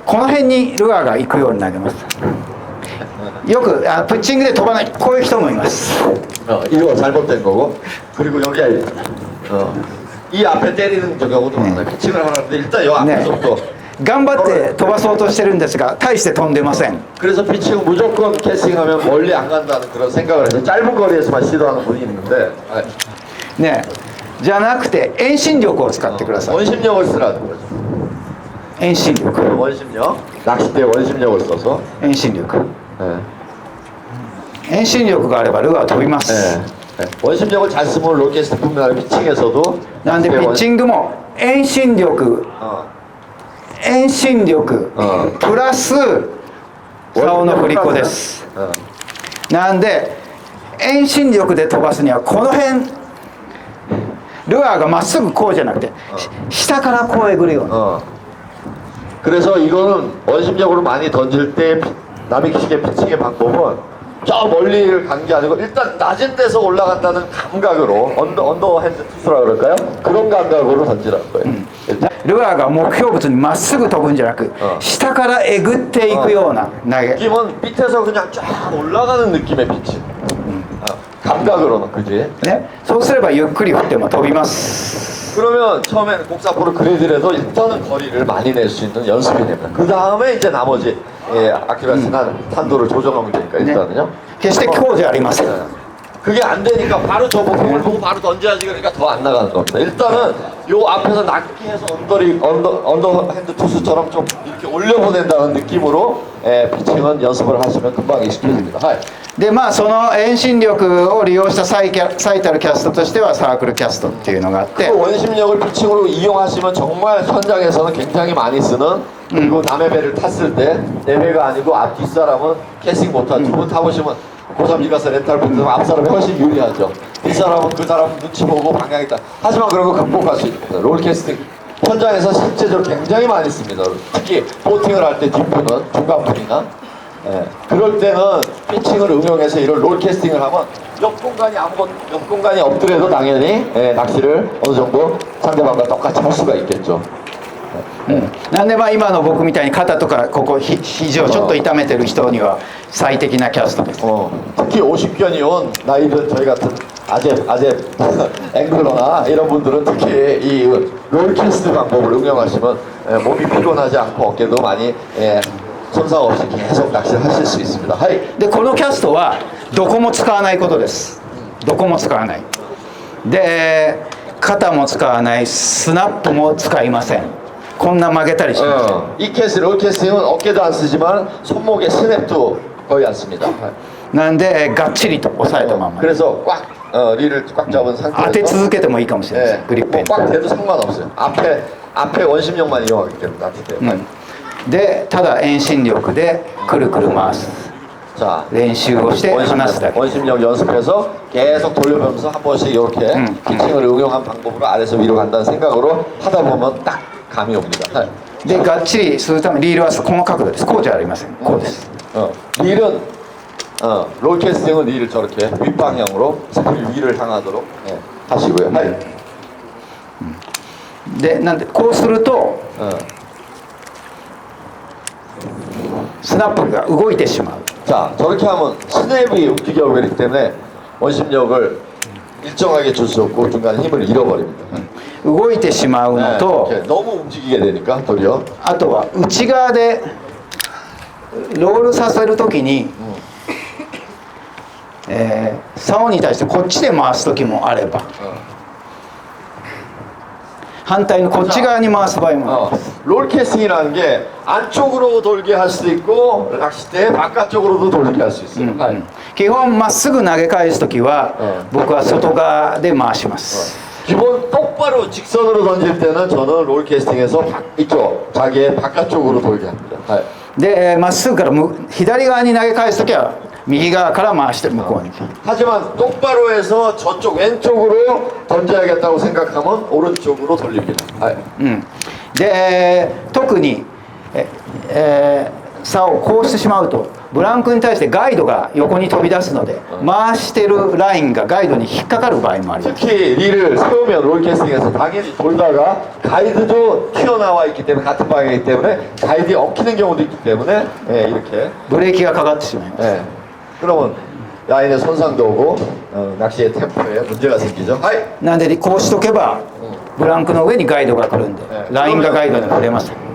この辺にルアーが行くように投げます。よくピッチングで飛ばないこういう人もいます。 이거 잘못된 거고. 그리고 여기 이 앞에 때리는 경우도 많아요. 피칭을 하는데 일단 여 앞에서부터 頑張って飛ばそうとしてるんですが大して飛んでません。 그래서 피칭은 무조건 캐스팅하면 멀리 안 간다는 그런 생각을 해서 짧은 거리에서만 시도하는 분이 있는데 ね。じゃなくて遠心力を使ってください。 원심력을 쓰라는 거죠. 遠心力 원심력. 낚싯대에 원심력을 써서 遠心力 네. 遠心力があればルアー飛びます。 원심력을 잘 쓰면 로켓스트 분명히 피칭에서도 なんでピッチングも遠心力プラス竿の振り子です。なんで遠心力で飛ばすにはこの辺ルアーがまっすぐこうじゃなくて下からこうえぐるように。 그래서 이거는 원심력으로 많이 던질 때 남익식의 피칭의 방법은 저 멀리를 간 게 아니고 일단 낮은 데서 올라간다는 감각으로 언더핸드 투수라 그럴까요? 그런 감각으로 던지라는 거예요. ルアーが目標物にまっすぐ飛ぶんじゃなく下からえぐっていくような投げ。 느낌은 밑에서 그냥 쫙 올라가는 느낌의 피칭. 감각으로는 그지? 네? そうすればゆっくり振っても飛びます。 그러면 처음에는 곡사포로 그래드라도 일단은 거리를 많이 낼 수 있는 연습이 됩니다. 그 다음에 이제 나머지 아키라스나 탄도를 조정하면 되니까 일단은요. 決してこうじゃありません。 그게 안 되니까 바로 저 공을 보고 바로 던져야지 그러니까 더 안 나가는 겁니다. 일단은 요 앞에서 낮게 해서 언더핸드 투수처럼 좀 이렇게 올려보낸다는 느낌으로 피칭은 연습을 하시면 금방 익숙해집니다. でまあその遠心力を利用した最たるキャストとしてはサークルキャストっていうのがあって 그 원심력을 피칭으로 이용하시면 정말 현장에서는 굉장히 많이 쓰는 그리고 남의 배를 탔을 때 내 배가 아니고 앞 뒷사람은 캐스팅 못한 두 분 타보시면 고3 가서 렌탈 분들은 앞사람이 훨씬 유리하죠. 뒷사람은 그 사람 눈치 보고 방향 있다. 하지만 그런 거 극복할 수 있습니다. 롤캐스팅 현장에서 실제적으로 굉장히 많이 씁니다. 특히 보팅을 할 때 뒷분은 중간분이나 그럴 때는 피칭을 응용해서 이런 롤캐스팅을 하면 옆 공간이 없더라도 당연히 낚시를 어느 정도 상대방과 똑같이 할 수가 있겠죠. なんでまあ今の僕みたいに肩とかここ肘をちょっと痛めてる人には最適なキャストです。 특히 50견이 온 나이든 저희 같은 아재 앵글러나 이런 분들은 특히 이 롤캐스트 방법을 응용하시면 몸이 피곤하지 않고 어깨도 많이 손상 없이 계속 낚시를 하실 수 있습니다. でこのキャストはどこも使わないことです。どこも使わない。で肩も使わない、スナップも使いません。こんな曲げたりしません。 이 롤캐스팅은 어깨도 안 쓰지만 손목에 스냅도 거의 안 씁니다. なんでがっちりと押さえたまま。 그래서 꽉 릴을 꽉 잡은 상태에서 当て続けてもいいかもしれないです。グリップ。 꽉 대도 상관없어요. 앞에 원심력만 이용하기 때문에 낚싯대. でただ遠心力でくるくる回す。 자, 練習をして離すだけ。 원심력 연습해서 계속 돌려보면서 한 번씩 이렇게 피칭을 응용한 방법으로 아래에서 위로 간다는 생각으로 하다 보면 딱 감이 옵니다. でがっちりするためリールはこの角度です。こうじゃありません。こうです。 릴은 롤캐스팅은 릴을 저렇게 윗방향으로 스크린 위를 향하도록 하시고요. でなんでこうするとスナップが動いてしまう。 자, 저렇게 하면 스냅이 움직여 버리기 때문에 원심력을 일정하게 줄 수 없고 중간에 힘을 잃어버립니다. 動いてしまうのと、 너무 움직이게 되니까 도리어 あとは内側でロールさせるときに、竿に対してこっちで回す時もあれば、反対のこっち側に回す場合もあります。 롤캐스팅이라는 게 안쪽으로 돌게 할 수도 있고 낚싯대 바깥쪽으로도 돌게 할 수 있어요. 基本まっすぐ投げ返す時は、僕は外側で回します。 기본 똑바로 직선으로 던질 때는 저는 롤캐스팅에서 이쪽 자기의 바깥쪽으로 돌게 합니다. でまっすぐから左側に投げ返す時は右側から回して向こうに。 하지만 똑바로 해서 저쪽 왼쪽으로 던져야겠다고 생각하면 오른쪽으로 돌립니다. うん、で特に竿をこうしてしまうとブランクに対してガイドが横に飛び出すので回してるラインがガイドに引っかかる場合もあります。 특히 릴을 세우면 롤캐스팅에서 당연히 돌다가 가이드도 튀어나와 있기 때문에 같은 방향이기 때문에 가이드에 엉키는 경우도 있기 때문에 예, 이렇게 ブレーキがかかってしまいます。 예. 그러면 라인에 손상도 오고 낚시의 템포에 문제가 생기죠. 하이. なんでこうしとけばブランクの上にガイドが来るんでラインがガイドに触れません。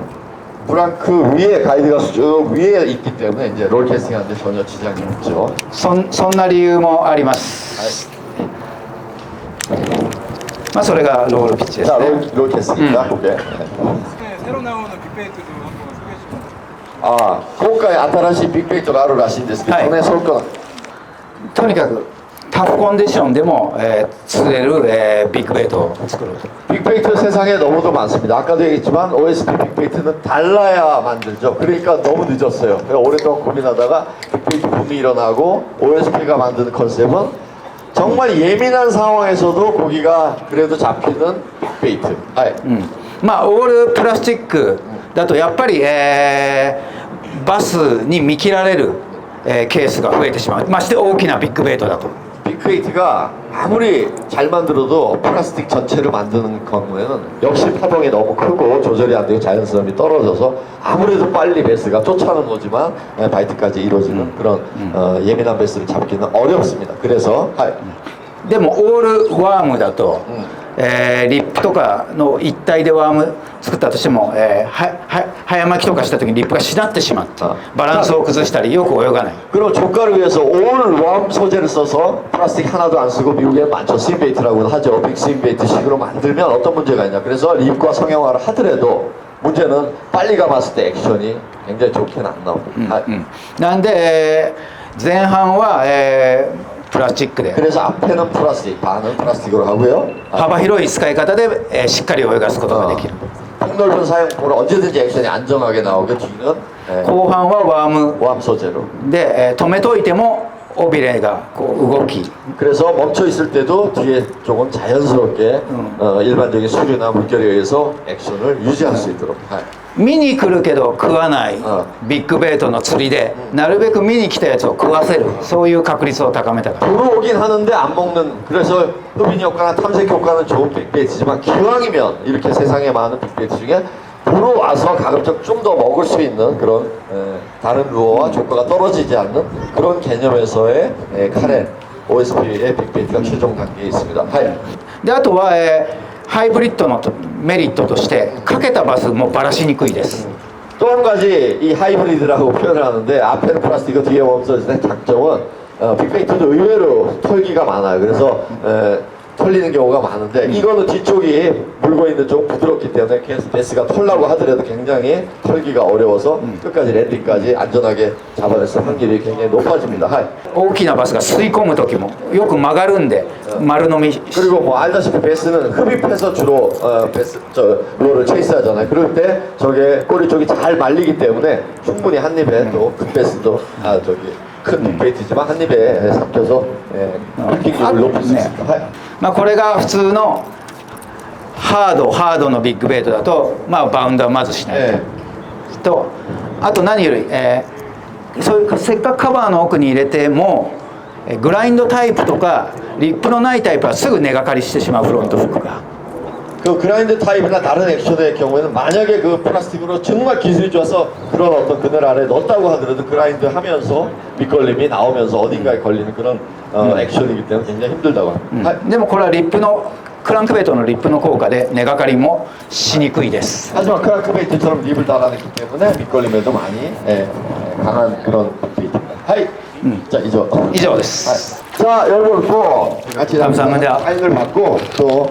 브랑크 위에 가이드가 쭉 위에 있기 때문에 이제 롤캐스팅하는데 전혀 지장이 없죠. そんな理由もあります。まあそれがロールピッチです 자, ね。 롤캐스팅입니다. 오케이. 새로 나오는 빅베이트도 한번 소개해 주시면 아, 今回新しいビッグベイトがあるらしいんですけどね、それからとにかくタフコンディションでも、釣れる、ビッグベイトを作ろうと。 빅베이트 세상에 너무도 많습니다. 아까도 얘기했지만 OSP 빅베이트는 달라야 만들죠. 그러니까 너무 늦었어요. 그래서 오랫동안 고민하다가 빅베이트 붐이 일어나고 OSP가 만드는 컨셉은 정말 예민한 상황에서도 고기가 그래도 잡히는 빅베이트. まあオールプラスチックだとやっぱり、バスに見切られる、ケースが増えてしまう。まして大きなビッグベイトだと。 빅베이트가 아무리 잘 만들어도 플라스틱 전체를 만드는 경우에는 역시 파동이 너무 크고 조절이 안 되고 자연스러움이 떨어져서 아무래도 빨리 베스가 쫓아오지만 바이트까지 이루어지는 그런 예민한 베스를 잡기는 어렵습니다. 그래서 でもオールワームだと、リップとかの一体でワーム作ったとしても、早巻きとかした時にリップがしなってしまってバランスを崩したりよく泳がない。 그럼 조가를 위해서 올 웜 소재를 써서 플라스틱 하나도 안 쓰고 미국에 많죠. 스윙베이트라고 하죠. 빅 스윙베이트식으로 만들면 어떤 문제가 있냐. 그래서 립과 성형화를 하더라도 문제는 빨리 감았을 때 액션이 굉장히 좋게는 안 나옵니다. なんで、前半は、プラスチックで 그래서 앞에는 플라스틱, 반은 플라스틱으로 하고요. 幅広い使い方で、しっかり泳がすことができる。 폭넓은 사용포로 언제든지 액션이 안정하게 나오게 뒤는 後半はワーム 웜 소재로 で、止めといても尾びれがこう動き 그래서 멈춰 있을 때도 뒤에 쪽은 자연스럽게 일반적인 수류나 물결에 의해서 액션을 유지할 수 있도록 見に来るけど食わないビッグベイトの釣りでなるべく見に来たやつを食わせるそういう確率を高めたから 보러 오긴 하는데 안 먹는 그래서 흡인 효과나 탐색 효과는 좋은 빅베이트지만 기왕이면 이렇게 세상에 많은 빅베이트 중에 보러 와서 가급적 좀 더 먹을 수 있는 그런 다른 루어와 조과가 떨어지지 않는 그런 개념에서의 카렌 OSP의 빅베이트가 최종 단계에 있습니다. であとは、ハイブリッドのメリットとしてかけたバスもバラしにくいです。 또 한 가지 이 하이브리드라고 표현을 하는데 앞에는 플라스틱 뒤에 웜소재의 장점은 빅베이트도 의외로 털기가 많아요. 그래서 털리는 경우가 많은데 이거는 뒤쪽이 물고 있는 쪽 부드럽기 때문에 베스가 털라고 하더라도 굉장히 털기가 어려워서 끝까지 랜딩까지 안전하게 잡아냈을 확률이 굉장히 높아집니다. 大きなバスが吸い込む時もよく曲がるんで丸飲み 그리고 뭐 알다시피 베스는 흡입해서 주로 베스 루어를 체이스하잖아요. 그럴 때 저게 꼬리 쪽이 잘 말리기 때문에 충분히 한 입에 또 큰 베스도 큰 빅베이트지만 한 입에 삭혀서 킹률을 높일 수 있습니다. まあこれが普通のハードのビッグベイトだと、まあ、バウンドはまずしないと、あと何より、そういうせっかくカバーの奥に入れてもグラインドタイプとかリップのないタイプはすぐ根がかりしてしまうフロントフックが。 그 그라인드 타입이나 다른 액션의 경우에는 만약에 그 플라스틱으로 정말 기술이 좋아서 그런 어떤 그늘 안에 넣었다고 하더라도 그라인드 하면서 밑걸림이 나오면서 어딘가에 걸리는 그런 액션이기 때문에 굉장히 힘들다고 합니다. でもこれはリップのクランクベイトのリップの効果で根がかりもしにくいです。 하지만 크랑크베이트처럼 립을 달아냈기 때문에 밑걸림에도 많이 강한 그런 베이트입니다. 하이. 자 이죠です. 자 여러분 또 같이 사인을 받고 또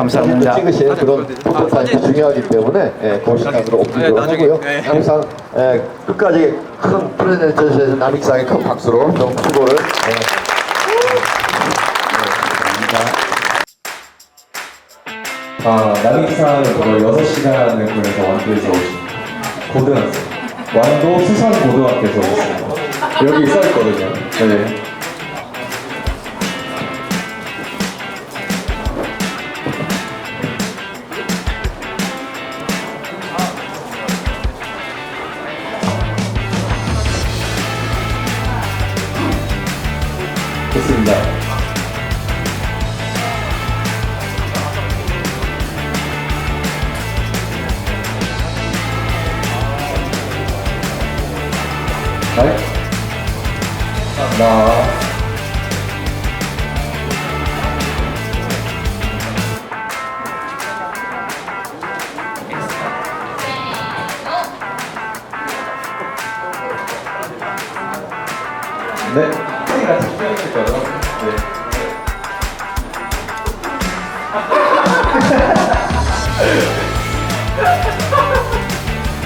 사진도 찍으실 그런 포토타임이 중요하기 때문에 그 시간으로 옮기도록 하고요. 항상 끝까지 큰 프레젠테이션에서 남익상의 큰 박수로 좀 수고를 남익상을 거의 6시간을 보내서 완도에서 오신 고등학생 완도 수산고등학교에서 오셨습니다. 여기 써있거든요. 네. 좋습니다. 네? 감사합니다. 네, 같이 찍어줄 거죠? 네.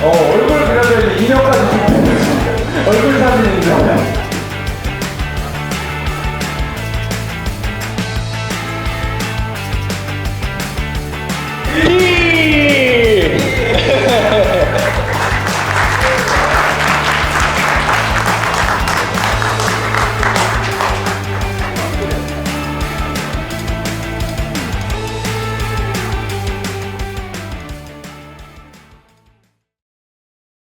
얼굴 그려져 있는 인형까지 얼굴 사진인데.